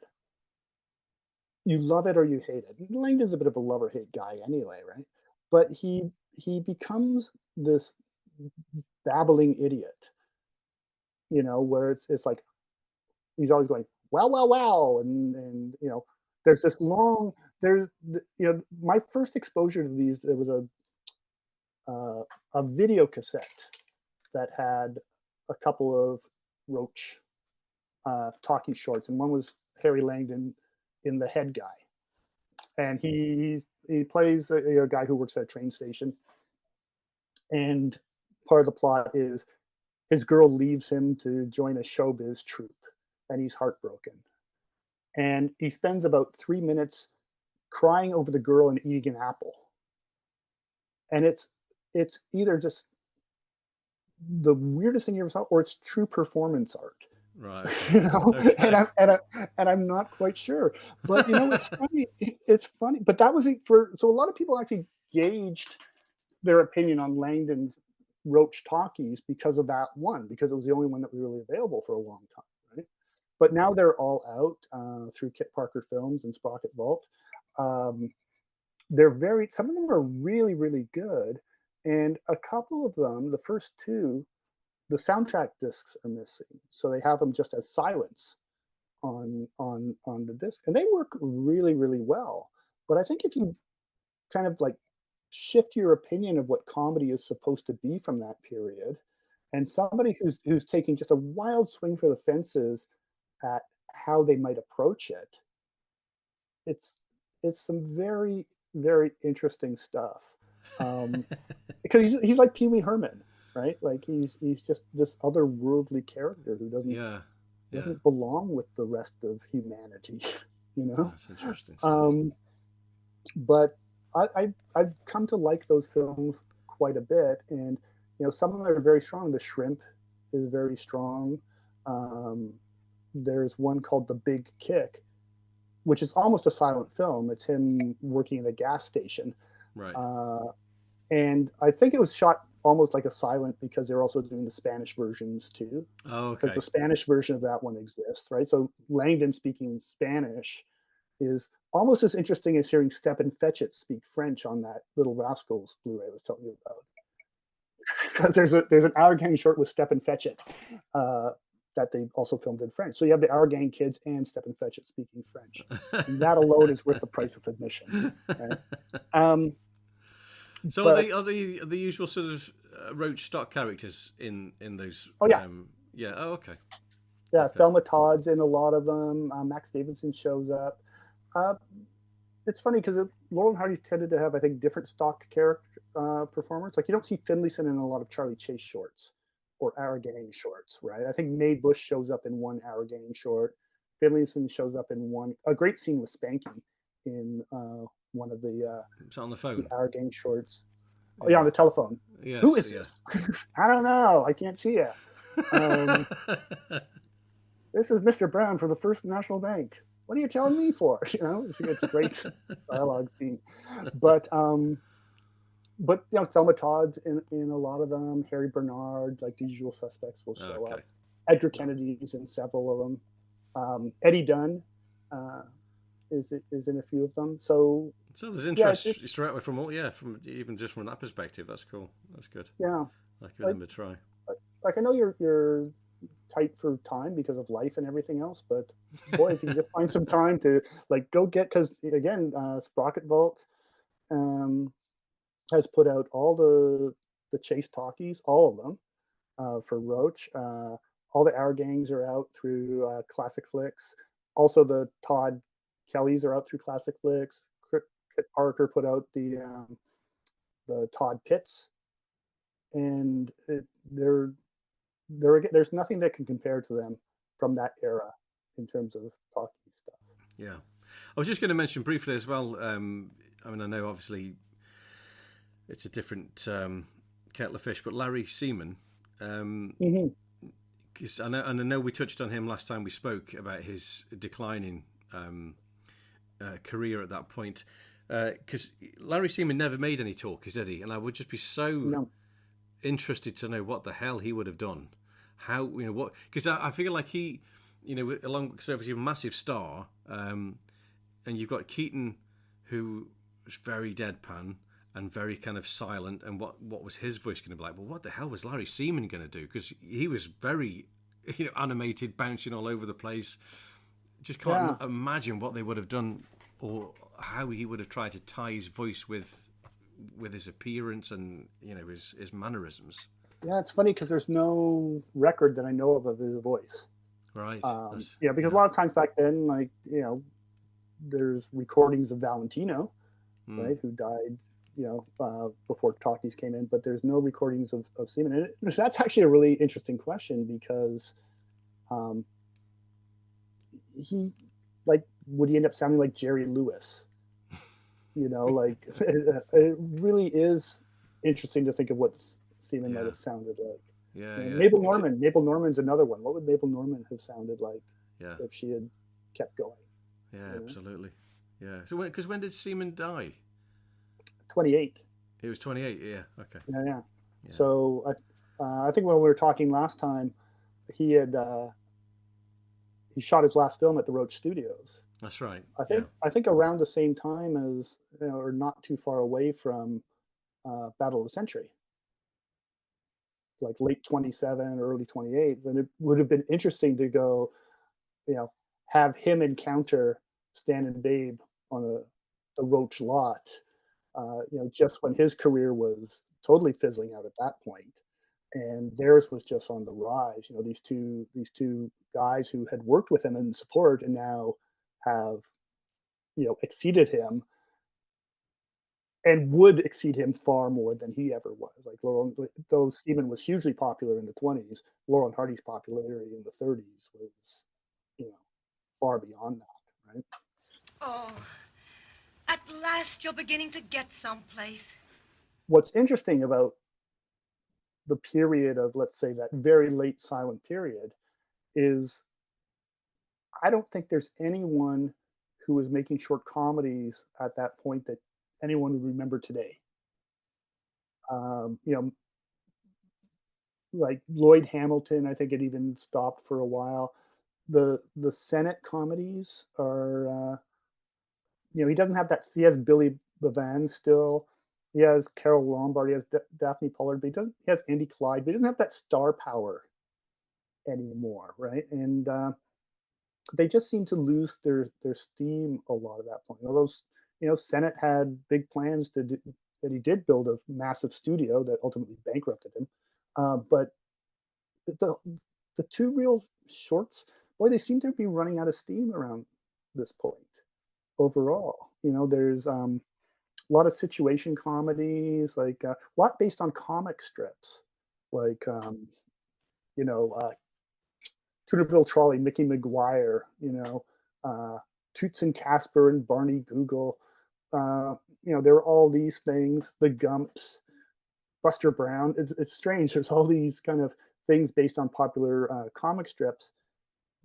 you love it or you hate it. Langdon's a bit of a love-or-hate guy anyway, right? But he becomes this babbling idiot, where it's like he's always going, well, and there's this long, my first exposure to these, there was a a video cassette that had a couple of Roach talking shorts, and one was Harry Langdon in The Head Guy, and he plays a guy who works at a train station, and part of the plot is his girl leaves him to join a showbiz troupe, and he's heartbroken, and he spends about 3 minutes crying over the girl and eating an apple, and it's either just the weirdest thing you ever saw, or it's true performance art. Right. You know, Okay. and I'm not quite sure, but you know, it's funny. It's funny, but that was it for. So a lot of people actually gauged their opinion on Langdon's Roach talkies because of that one, because it was the only one that was really available for a long time, right? But now they're all out through Kit Parker Films and Sprocket Vault. Some of them are really, really good, and a couple of them, the first two, the soundtrack discs are missing, so they have them just as silence on the disc, and they work really, really well. But I think if you kind of like shift your opinion of what comedy is supposed to be from that period, and somebody who's taking just a wild swing for the fences at how they might approach it, it's some very, very interesting stuff. Because he's like Pee Wee Herman, right? Like he's just this otherworldly character who Yeah. doesn't belong with the rest of humanity, you know. That's interesting stuff. But I've come to like those films quite a bit, and you know, some of them are very strong. The Shrimp is very strong. There's one called The Big Kick, which is almost a silent film. It's him working at a gas station. Right. And I think it was shot almost like a silent because they're also doing the Spanish versions too. Oh, okay. Because the Spanish version of that one exists, right? So Langdon speaking Spanish is almost as interesting as hearing Stepin Fetchit speak French on that Little Rascals Blu-ray I was telling you about. Because there's an Our Gang short with Stepin Fetchit that they also filmed in French. So you have the Our Gang kids and Stepin Fetchit speaking French. And that alone is worth the price of admission. Right? So are the usual sort of Roach stock characters in those? Oh yeah. Yeah. Oh, okay. Yeah, Okay. Thelma Todd's in a lot of them. Max Davidson shows up. It's funny because Laurel and Hardy's tended to have, I think, different stock character performers. Like you don't see Finlayson in a lot of Charlie Chase shorts or Our Gang shorts, right? I think Mae Bush shows up in one Our Gang short. Finlayson shows up in one. A great scene with Spanky in one of the It's on the phone. Our Gang shorts. Oh yeah, on the telephone. Yes, Who is this? I don't know. I can't see you. This is Mr. Brown from the First National Bank. What are you telling me for? You know, it's a great dialogue scene. But you know, Thelma Todd's in a lot of them. Harry Bernard, like The Usual Suspects, will show up. Edgar Kennedy's in several of them. Eddie Dunn is in a few of them. So there's interest straight away from even just from that perspective. That's cool. That's good. Yeah, I'll give them a try. Like I know you're tight for time because of life and everything else, but boy, if you just find some time to like go get, because again, Sprocket Vault has put out all the Chase talkies, all of them for Roach. All the Our Gangs are out through Classic Flicks. Also, the Todd Kellys are out through Classic Flicks. Kit Parker put out the Todd Pitts, and there's nothing that can compare to them from that era in terms of talkie stuff. Yeah, I was just going to mention briefly as well. I mean, I know obviously it's a different kettle of fish, but Larry Seaman. Because I know we touched on him last time we spoke about his declining career at that point. Because Larry Seaman never made any talkies, did he? And I would just be so interested to know what the hell he would have done. How, you know, what? Because I feel like he, you know, along with obviously a massive star, and you've got Keaton, who was very deadpan and very kind of silent. And what was his voice going to be like? Well, what the hell was Larry Seaman going to do? Because he was very, you know, animated, bouncing all over the place. Just can't imagine what they would have done, or how he would have tried to tie his voice with with his appearance and his mannerisms. Yeah, it's funny because there's no record that I know of his voice. Right. Because a lot of times back then, there's recordings of Valentino, right, who died, before talkies came in, but there's no recordings of Seaman. And that's actually a really interesting question because would he end up sounding like Jerry Lewis? It really is interesting to think of what Seaman might have sounded like. Yeah. Mabel Normand. Mabel Normand's another one. What would Mabel Normand have sounded like if she had kept going? Yeah, absolutely. Yeah. So because when did Seaman die? 28. He was 28. Yeah. Okay. Yeah. So I think when we were talking last time, he shot his last film at the Roach Studios. That's right. I think around the same time as, or not too far away from Battle of the Century, like late 27, early 28. And it would have been interesting to go, have him encounter Stan and Babe on the Roach lot, just when his career was totally fizzling out at that point, and theirs was just on the rise. These two guys who had worked with him in support and now have, exceeded him and would exceed him far more than he ever was. Like though Stephen was hugely popular in the 20s, Laurel Hardy's popularity in the 30s was, far beyond that, right? Oh, at last you're beginning to get someplace. What's interesting about the period of, let's say, that very late silent period is I don't think there's anyone who was making short comedies at that point that anyone would remember today. Like Lloyd Hamilton, I think it even stopped for a while. The Senate comedies are, he doesn't have that. He has Billy Bevan still. He has Carol Lombard. He has Daphne Pollard, but he has Andy Clyde, but he doesn't have that star power anymore, right? And they just seem to lose their steam a lot at that point. Although, Senate had big plans that he did build a massive studio that ultimately bankrupted him. But the two real shorts, boy, they seem to be running out of steam around this point. Overall, there's a lot of situation comedies, like a lot based on comic strips, like Toonerville Trolley, Mickey McGuire, Toots and Casper and Barney Google. There are all these things, the Gumps, Buster Brown. It's strange. There's all these kind of things based on popular comic strips,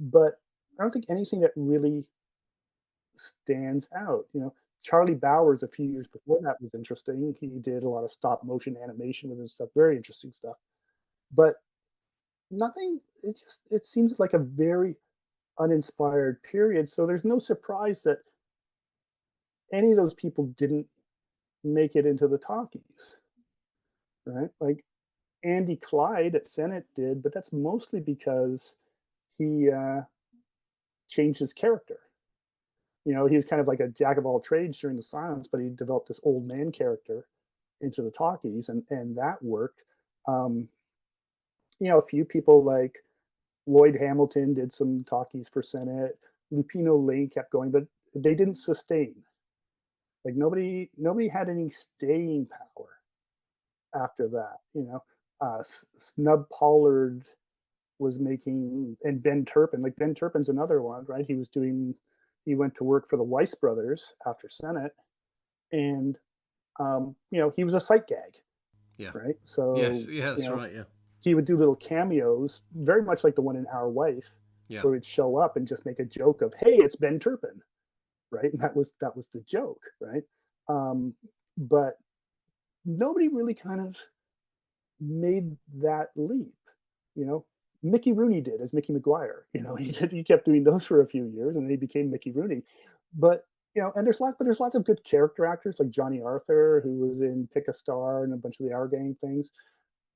but I don't think anything that really stands out. Charlie Bowers a few years before that was interesting. He did a lot of stop motion animation with his stuff, very interesting stuff. But nothing. It seems like a very uninspired period. So there's no surprise that any of those people didn't make it into the talkies, right? Like Andy Clyde at Senate did, but that's mostly because he changed his character. He was kind of like a jack of all trades during the silence, but he developed this old man character into the talkies, and that worked. A few people like Lloyd Hamilton did some talkies for Senate. Lupino Lane kept going, but they didn't sustain. Like nobody had any staying power after that. Snub Pollard was making, and Ben Turpin. Like Ben Turpin's another one, right? He went to work for the Weiss brothers after Senate, and he was a sight gag. Yeah. Right. So yes, that's right. Yeah. He would do little cameos, very much like the one in Our Wife, where he'd show up and just make a joke of, "Hey, it's Ben Turpin," right? And that was the joke, right? But nobody really kind of made that leap. Mickey Rooney did as Mickey McGuire. He kept doing those for a few years, and then he became Mickey Rooney. But and there's lots of good character actors like Johnny Arthur, who was in Pick a Star and a bunch of the Our Gang things.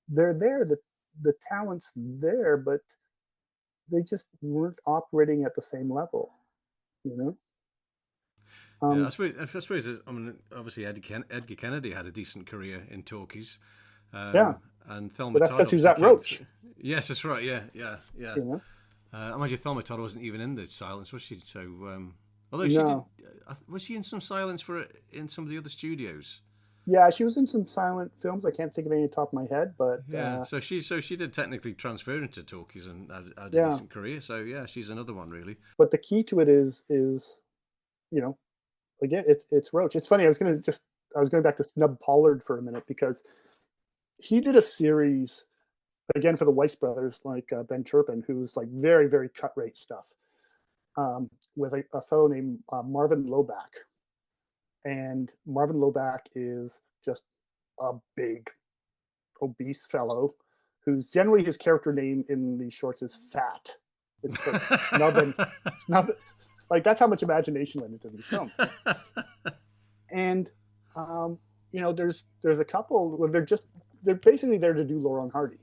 They're there, the talent's there, but they just weren't operating at the same level. Yeah, I suppose I mean, obviously Edgar Kennedy had a decent career in talkies. Yeah, And Thelma but that's Todd because he was obviously at came Roach. through. Yes, that's right. Yeah. You know? I imagine Thelma Todd wasn't even in the silence, was she? So, although she did, No. was she in some silence in some of the other studios? Yeah, she was in some silent films. I can't think of any on the top of my head, but Yeah. So she did technically transfer into talkies and had a yeah. decent career. So yeah, she's another one really. But the key to it is you know, again, it's Roach. It's funny. I was going back to Snub Pollard for a minute because he did a series again for the Weiss brothers, like Ben Turpin, who's like very, very cut rate stuff, with a fellow named Marvin Loback. And Marvin Loback is just a big, obese fellow who's generally his character name in these shorts is Fat. It's like snub, like that's how much imagination went into these films. And there's a couple where they're basically there to do Laurel Hardy.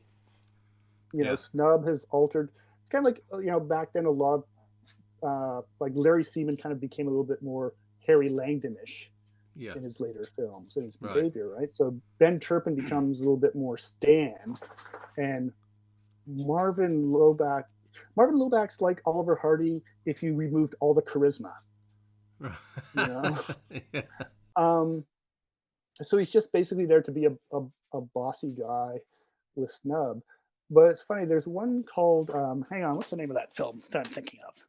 Snub has altered. It's kind of like back then a lot of like Larry Seaman kind of became a little bit more Harry Langdon-ish in his later films and his behavior, right? So Ben Turpin becomes a little bit more Stan, and Marvin Loback's like Oliver Hardy if you removed all the charisma. So he's just basically there to be a bossy guy with Snub. But it's funny, there's one called, hang on, what's the name of that film that I'm thinking of?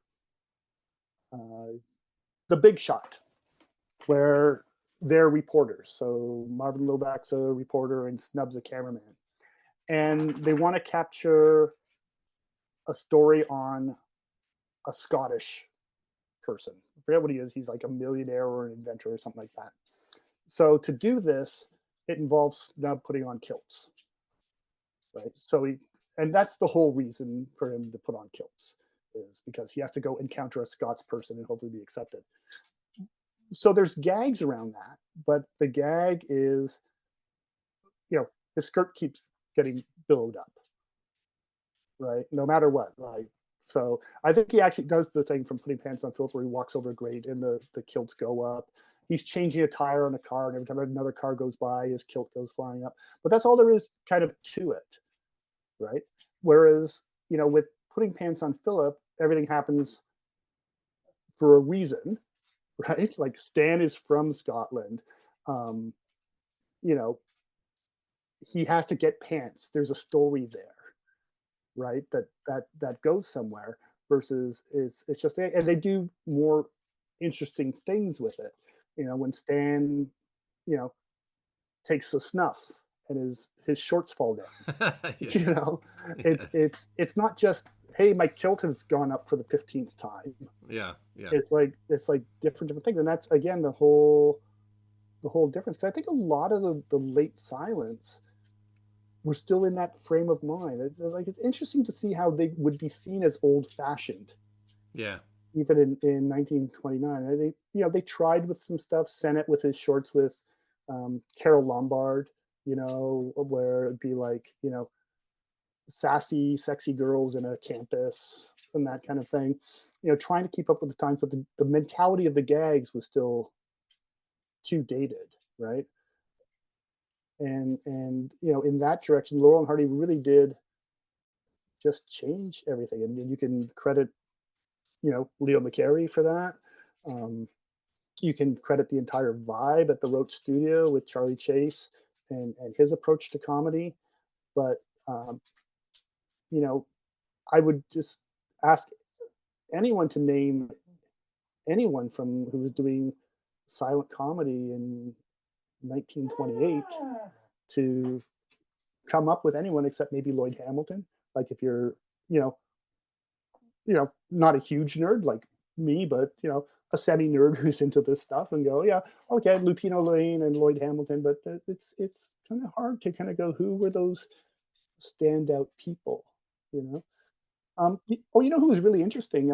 The Big Shot, where they're reporters. So Marvin Loback's a reporter and Snub's a cameraman. And they want to capture a story on a Scottish person. I forget what he is. He's like a millionaire or an inventor or something like that. So to do this, it involves Snub putting on kilts, right? And that's the whole reason for him to put on kilts, is because he has to go encounter a Scots person and hopefully be accepted. So there's gags around that, but the gag is, his skirt keeps getting billowed up, right? No matter what, right? So I think he actually does the thing from Putting Pants on Philip where he walks over a grate and the kilts go up. He's changing a tire on a car, and every time another car goes by, his kilt goes flying up. But that's all there is kind of to it, right? Whereas, with Putting Pants on Philip, everything happens for a reason, right? Like Stan is from Scotland. He has to get pants. There's a story there, right? That goes somewhere. Versus it's just, and they do more interesting things with it. When Stan, takes the snuff and his shorts fall down. It's not just, hey, my kilt has gone up for the 15th time. Yeah. It's like different things, and that's again the whole difference. Because I think a lot of the late silence were still in that frame of mind. It's interesting to see how they would be seen as old-fashioned. Yeah. Even in 1929, they tried with some stuff. Sennett with his shorts with Carole Lombard, where it'd be like, sassy, sexy girls in a campus and that kind of thing. Trying to keep up with the times, but the mentality of the gags was still too dated, right? And in that direction, Laurel and Hardy really did just change everything, and you can credit Leo McCarey for that. You can credit the entire vibe at the Roach Studio with Charlie Chase and his approach to comedy. But I would just ask anyone to name anyone from who was doing silent comedy in 1928 to come up with anyone except maybe Lloyd Hamilton. Like if you're, not a huge nerd like me, but a semi nerd who's into this stuff, and go, yeah, okay, Lupino Lane and Lloyd Hamilton, but it's kind of hard to kind of go, who were those standout people, you know who was really interesting?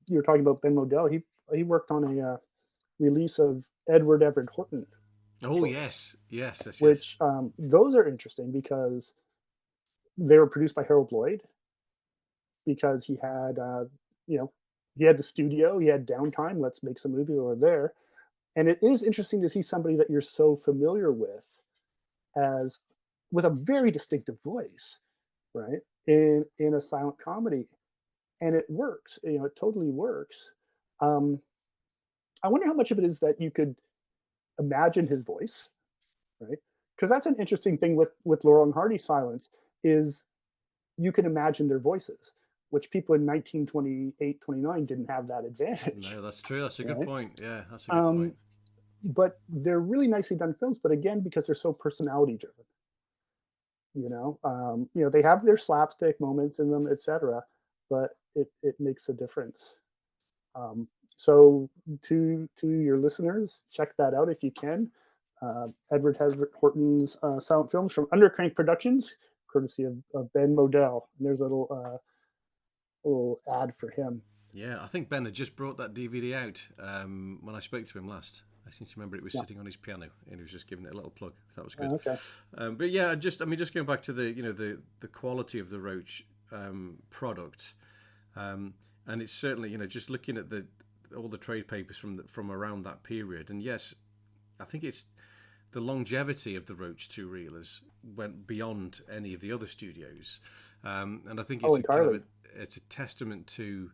You were talking about Ben Modell. He worked on a release of Edward Everett Horton. Oh yes. Which those are interesting because they were produced by Harold Lloyd, because he had he had the studio, he had downtime. Let's make some movie over there. And it is interesting to see somebody that you're so familiar with a very distinctive voice, right? In a silent comedy, and it works. It totally works. Um, I wonder how much of it is that you could imagine his voice, right? Because that's an interesting thing with Laurel and Hardy silence is you can imagine their voices, which people in 1928, 29 didn't have that advantage. No, that's true. That's a good right? point. Yeah, that's a good point. But they're really nicely done films. But again, because they're so personality driven, they have their slapstick moments in them, etc. But it makes a difference. So to your listeners, check that out if you can. Edward Everett Horton's silent films from Undercrank Productions, courtesy of Ben Modell. And there's a little ad for him. Yeah, I think Ben had just brought that DVD out when I spoke to him last. I seem to remember it was sitting on his piano, and he was just giving it a little plug. That was good. Okay. But yeah, just going back to the quality of the Roach product, and it's certainly just looking at all the trade papers from around that period, and yes, I think it's the longevity of the Roach two-reelers went beyond any of the other studios, and I think it's it's a testament to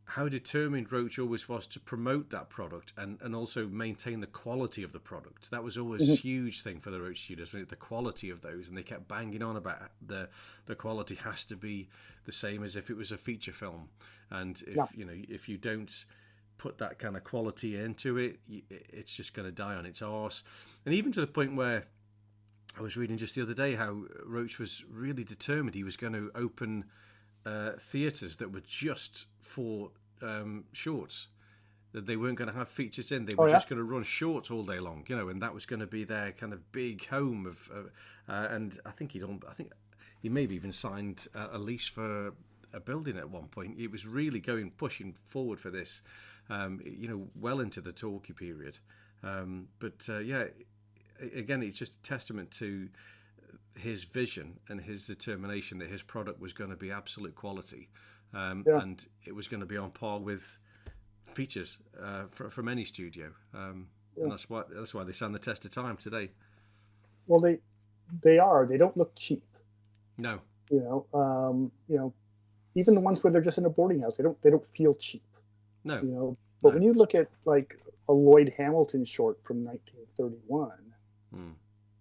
how determined Roach always was to promote that product and also maintain the quality of the product. That was always a huge thing for the Roach studios, the quality of those, and they kept banging on about the quality has to be the same as if it was a feature film, and if you don't put that kind of quality into it, it's just going to die on its arse. And even to the point where I was reading just the other day how Roach was really determined he was going to open theatres that were just for shorts, that they weren't going to have features in. They were just going to run shorts all day long, and that was going to be their kind of big home of. And I think he may have even signed a lease for a building at one point. It was really pushing forward for this, well into the talkie period. Again, it's just a testament to his vision and his determination that his product was going to be absolute quality, and it was going to be on par with features from any studio, and that's why they stand the test of time today. Well, they don't look cheap. No, even the ones where they're just in a boarding house, they don't feel cheap. No, but when you look at like a Lloyd Hamilton short from 1931,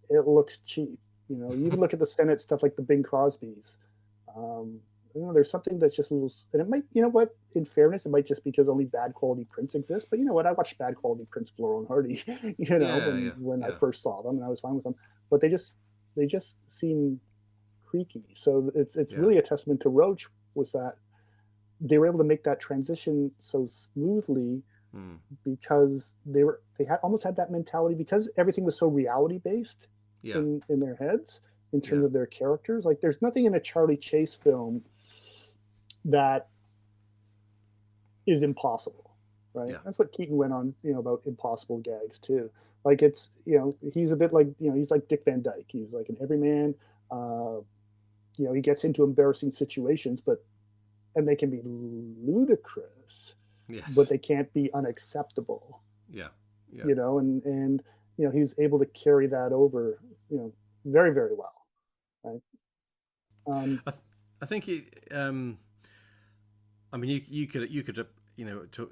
it looks cheap. You even look at the Senate stuff like the Bing Crosby's. There's something that's just a little, and it might, in fairness, it might just because only bad quality prints exist. But I watched bad quality prints of Laurel and Hardy, when I first saw them, and I was fine with them. But they just seem creaky. So it's really a testament to Roach was that they were able to make that transition so smoothly because they almost had that mentality because everything was so reality based. In their heads in terms of their characters. Like there's nothing in a Charlie Chase film that is impossible, right? Yeah. That's what Keaton went on, about impossible gags too. Like it's, he's a bit like, he's like Dick Van Dyke. He's like an everyman. He gets into embarrassing situations, and they can be ludicrous, but they can't be unacceptable. Yeah. And he was able to carry that over, very, very well. Right. I think it. I mean, you could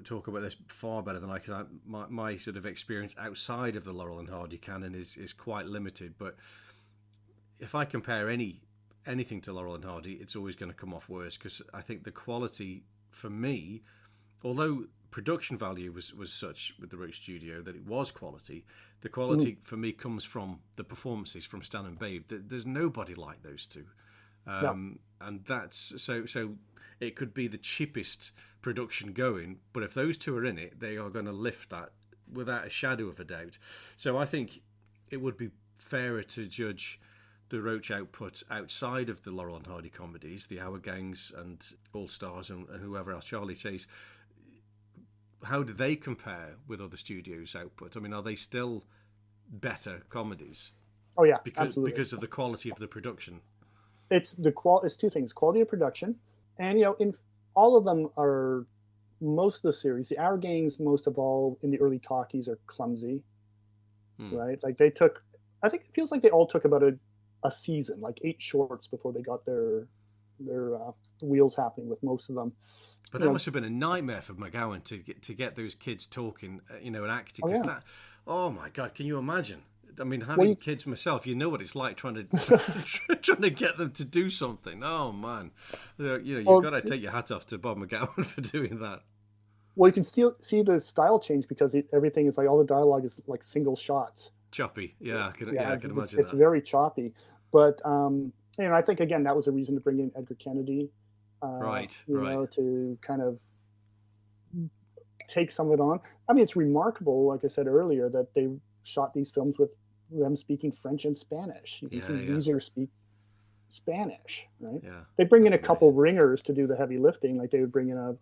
talk about this far better than I, because my sort of experience outside of the Laurel and Hardy canon is quite limited. But if I compare anything to Laurel and Hardy, it's always going to come off worse, because I think the quality for me, although production value was such with the Roach Studio that it was quality, the quality for me comes from the performances from Stan and Babe. There's nobody like those two, and that's so it could be the cheapest production going, but if those two are in it, they are going to lift that without a shadow of a doubt. So I think it would be fairer to judge the Roach output outside of the Laurel and Hardy comedies, the Our Gangs and All Stars and whoever else, Charlie Chase. How do they compare with other studios' output? I mean, are they still better comedies? Oh yeah, absolutely. Because of the quality of the production. It's two things: quality of production, and in all of them are most of the series, the Our Gangs, most of all in the early talkies, are clumsy, right? Like they took, I think it feels like they all took about a season, like 8 shorts before they got their wheels happening with most of them. But that must have been a nightmare for McGowan to get those kids talking, and acting. Oh my God, can you imagine? I mean, having kids myself, you know what it's like trying to get them to do something. Oh man, you've got to take your hat off to Bob McGowan for doing that. Well, you can still see the style change because everything is like, all the dialogue is like single shots. Choppy, yeah, I can imagine that. It's very choppy, but I think again that was a reason to bring in Edgar Kennedy, to kind of take some of it on. I mean, it's remarkable, like I said earlier, that they shot these films with them speaking French and Spanish. You can see Weezer speak Spanish, right? Yeah, they bring in a couple ringers to do the heavy lifting, like they would bring in a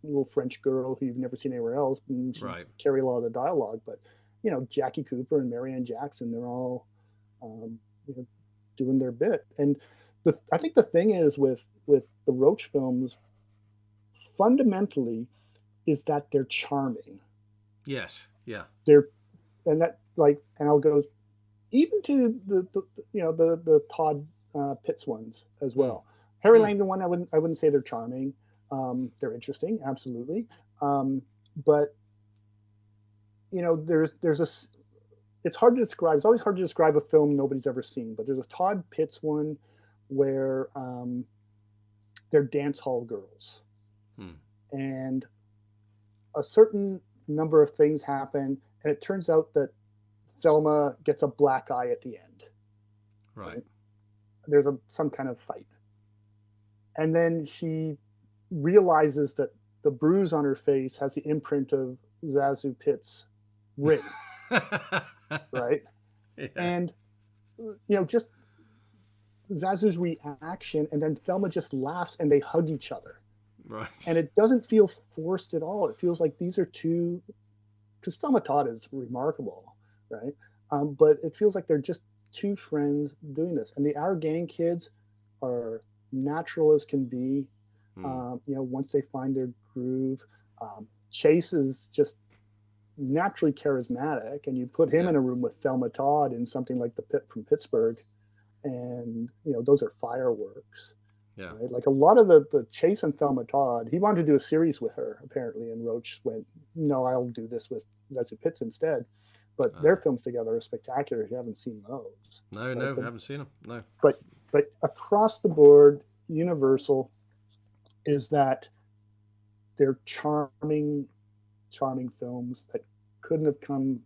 little French girl who you've never seen anywhere else, and carry a lot of the dialogue. But Jackie Cooper and Marianne Jackson, they're all doing their bit. And I think the thing is with the Roach films, fundamentally, is that they're charming. Yes, yeah. And I'll go even to the Todd Pitts ones as well. Harry Langdon one, I wouldn't say they're charming. They're interesting, absolutely. But it's hard to describe. It's always hard to describe a film nobody's ever seen. But there's a Todd Pitts one where they're dance hall girls, and a certain number of things happen, and it turns out that Thelma gets a black eye at the end. Right. There's some kind of fight, and then she realizes that the bruise on her face has the imprint of Zazu Pitt's ring. Right. Yeah. And just Zazu's reaction, and then Thelma just laughs and they hug each other. Right. And it doesn't feel forced at all. It feels like these are two, because Thelma Todd is remarkable, right? But it feels like they're just two friends doing this. And the Our Gang kids are natural as can be. Once they find their groove, Chase is just naturally charismatic, and you put him in a room with Thelma Todd in something like The Pit from Pittsburgh, and those are fireworks. Yeah, right? Like a lot of the Chase and Thelma Todd, he wanted to do a series with her apparently, and Roach went, "No, I'll do this with Zazu Pitts instead." But their films together are spectacular. If you haven't seen those, no, I haven't seen them. No, but across the board, universal is that they're charming films that couldn't have come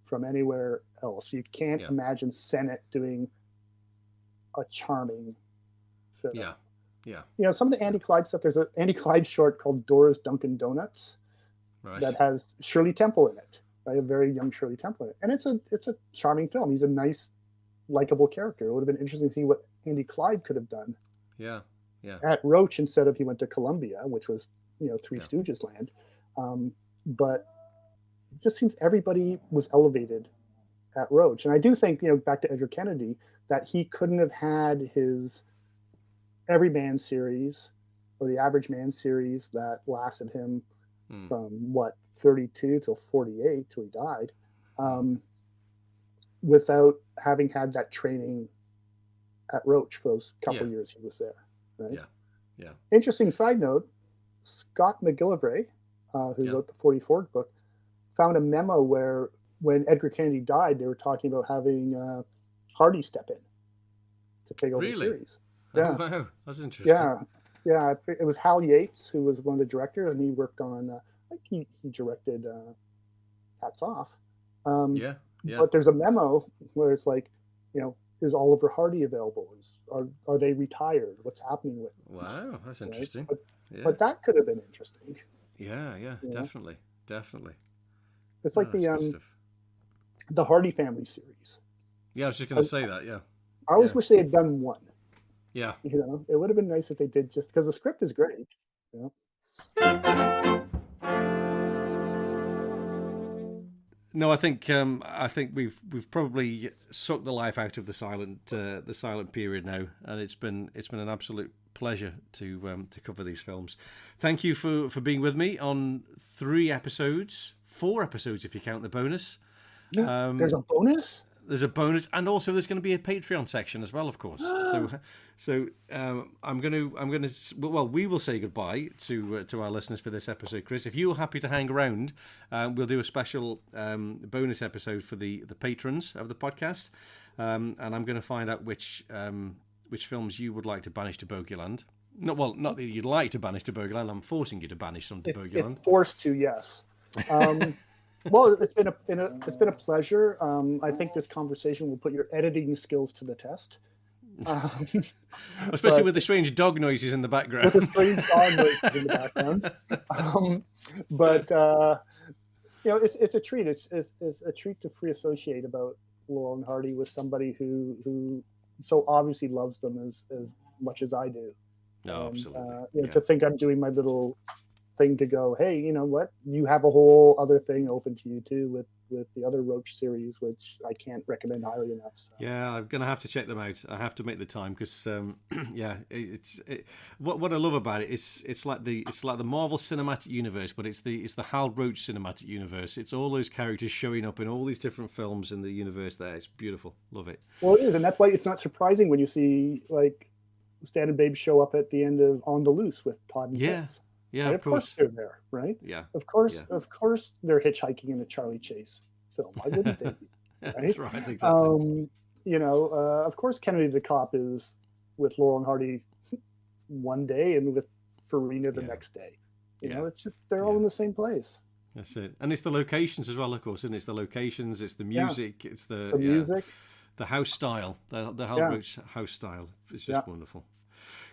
from anywhere else. You can't imagine Sennett doing a charming film. Yeah. Some of the Andy Clyde stuff, there's an Andy Clyde short called Dora's Dunkin' Donuts that has Shirley Temple in it, right? A very young Shirley Temple in it. And it's a charming film. He's a nice, likable character. It would have been interesting to see what Andy Clyde could have done. Yeah. At Roach, instead of he went to Columbia, which was Three Stooges land. But it just seems everybody was elevated at Roach. And I do think, back to Edgar Kennedy, that he couldn't have had his Everyman series or the Average Man series that lasted him from 32 till 48 till he died, without having had that training at Roach for those couple years he was there. Right? Yeah. Interesting side note, Scott McGillivray, who wrote the 44 book, found a memo where when Edgar Kennedy died, they were talking about having Hardy step in to take over the series. Yeah. Oh, wow. That's interesting. Yeah. It was Hal Yates, who was one of the directors, and he worked on, I think he directed Hats Off. But there's a memo where it's like, is Oliver Hardy available? Are they retired? What's happening with them? Wow, that's interesting. Right? But that could have been interesting. Yeah, definitely. It's like the Hardy Family series. Yeah, I was just going to say that. Yeah, I always wish they had done one. Yeah, it would have been nice if they did, just because the script is great. No, I think we've probably sucked the life out of the silent period now, and it's been an absolute pleasure to cover these films. Thank you for being with me on 4 episodes if you count the bonus. There's a bonus? There's a bonus, and also there's going to be a Patreon section as well, of course. So we will say goodbye to our listeners for this episode, Chris. If you're happy to hang around, we'll do a special bonus episode for the patrons of the podcast, and I'm going to find out which films you would like to banish to Bogeyland. Not that you'd like to banish to Bogeyland. I'm forcing you to banish some to Bogeyland. If forced to, yes. Well, it's been a pleasure. I think this conversation will put your editing skills to the test. Especially with the strange dog noises in the background. With the strange dog noises in the background. It's a treat. It's a treat to free associate about Laurel Hardy with somebody who so obviously loves them as much as I do. No, absolutely. To think I'm doing my little thing to go, hey, you know what? You have a whole other thing open to you too with the other Roach series, which I can't recommend highly enough. So. Yeah, I'm gonna have to check them out. I have to make the time because what I love about it is it's like the Marvel Cinematic Universe, but it's the Hal Roach Cinematic Universe. It's all those characters showing up in all these different films in the universe. There, it's beautiful. Love it. Well, it is, and that's why it's not surprising when you see like Stan and Babe show up at the end of On the Loose with Todd and Chris. Yeah, right? of course they're there, right? Yeah. Of course they're hitchhiking in a Charlie Chase film. Why wouldn't they be? Right? That's right, exactly. Of course Kennedy the Cop is with Laurel Hardy one day and with Farina the next day. You know, it's just they're all in the same place. That's it. And it's the locations as well, of course, and it's the locations, it's the music, it's the music. The house style, the Hal Roach house style. It's just wonderful.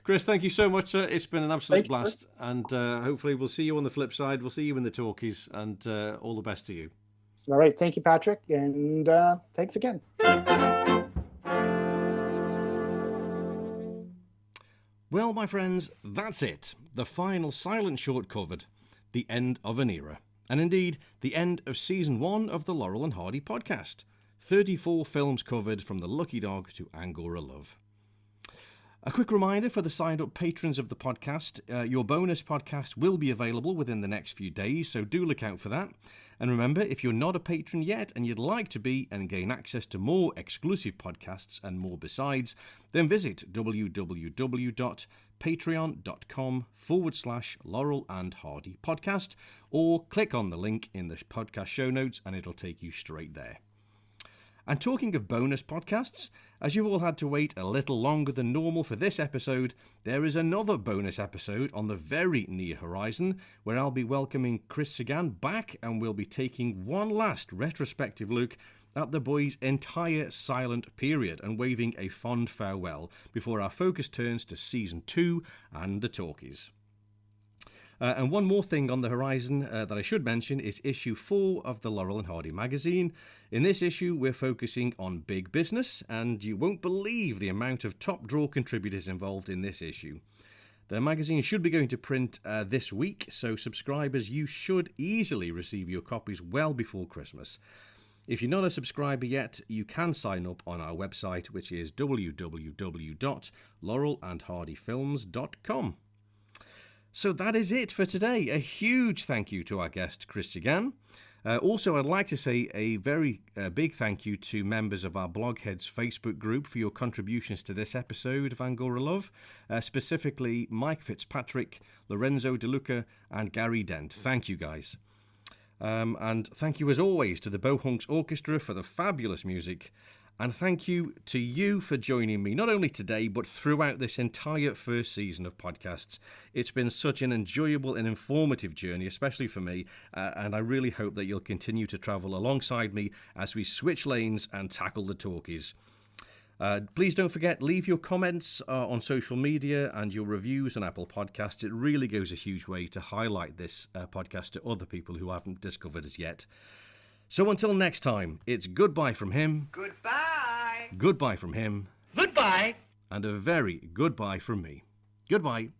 Chris, thank you so much. It's been an absolute blast. And hopefully we'll see you on the flip side. We'll see you in the talkies, and all the best to you. All right. Thank you, Patrick. And thanks again. Well, my friends, that's it. The final silent short covered. The end of an era. And indeed, the end of season 1 of the Laurel and Hardy podcast. 34 films covered from The Lucky Dog to Angora Love. A quick reminder for the signed-up patrons of the podcast, your bonus podcast will be available within the next few days, so do look out for that. And remember, if you're not a patron yet and you'd like to be and gain access to more exclusive podcasts and more besides, then visit www.patreon.com/Laurel and Hardy podcast, or click on the link in the podcast show notes and it'll take you straight there. And talking of bonus podcasts, as you've all had to wait a little longer than normal for this episode, there is another bonus episode on the very near horizon where I'll be welcoming Chris Seguin back and we'll be taking one last retrospective look at the boys' entire silent period and waving a fond farewell before our focus turns to season 2 and the talkies. And one more thing on the horizon that I should mention is issue 4 of the Laurel and Hardy magazine. In this issue, we're focusing on big business, and you won't believe the amount of top-drawer contributors involved in this issue. The magazine should be going to print this week, so subscribers, you should easily receive your copies well before Christmas. If you're not a subscriber yet, you can sign up on our website, which is www.laurelandhardyfilms.com. So that is it for today. A huge thank you to our guest, Chris Seguin. Also, I'd like to say a very big thank you to members of our Blogheads Facebook group for your contributions to this episode of Angora Love, specifically Mike Fitzpatrick, Lorenzo DeLuca, and Gary Dent. Thank you, guys. And thank you, as always, to the Bohunks Orchestra for the fabulous music. And thank you to you for joining me, not only today, but throughout this entire first season of podcasts. It's been such an enjoyable and informative journey, especially for me, and I really hope that you'll continue to travel alongside me as we switch lanes and tackle the talkies. Please don't forget, leave your comments on social media and your reviews on Apple Podcasts. It really goes a huge way to highlight this podcast to other people who haven't discovered us yet. So until next time, it's goodbye from him. Goodbye. Goodbye from him. Goodbye. And a very goodbye from me. Goodbye.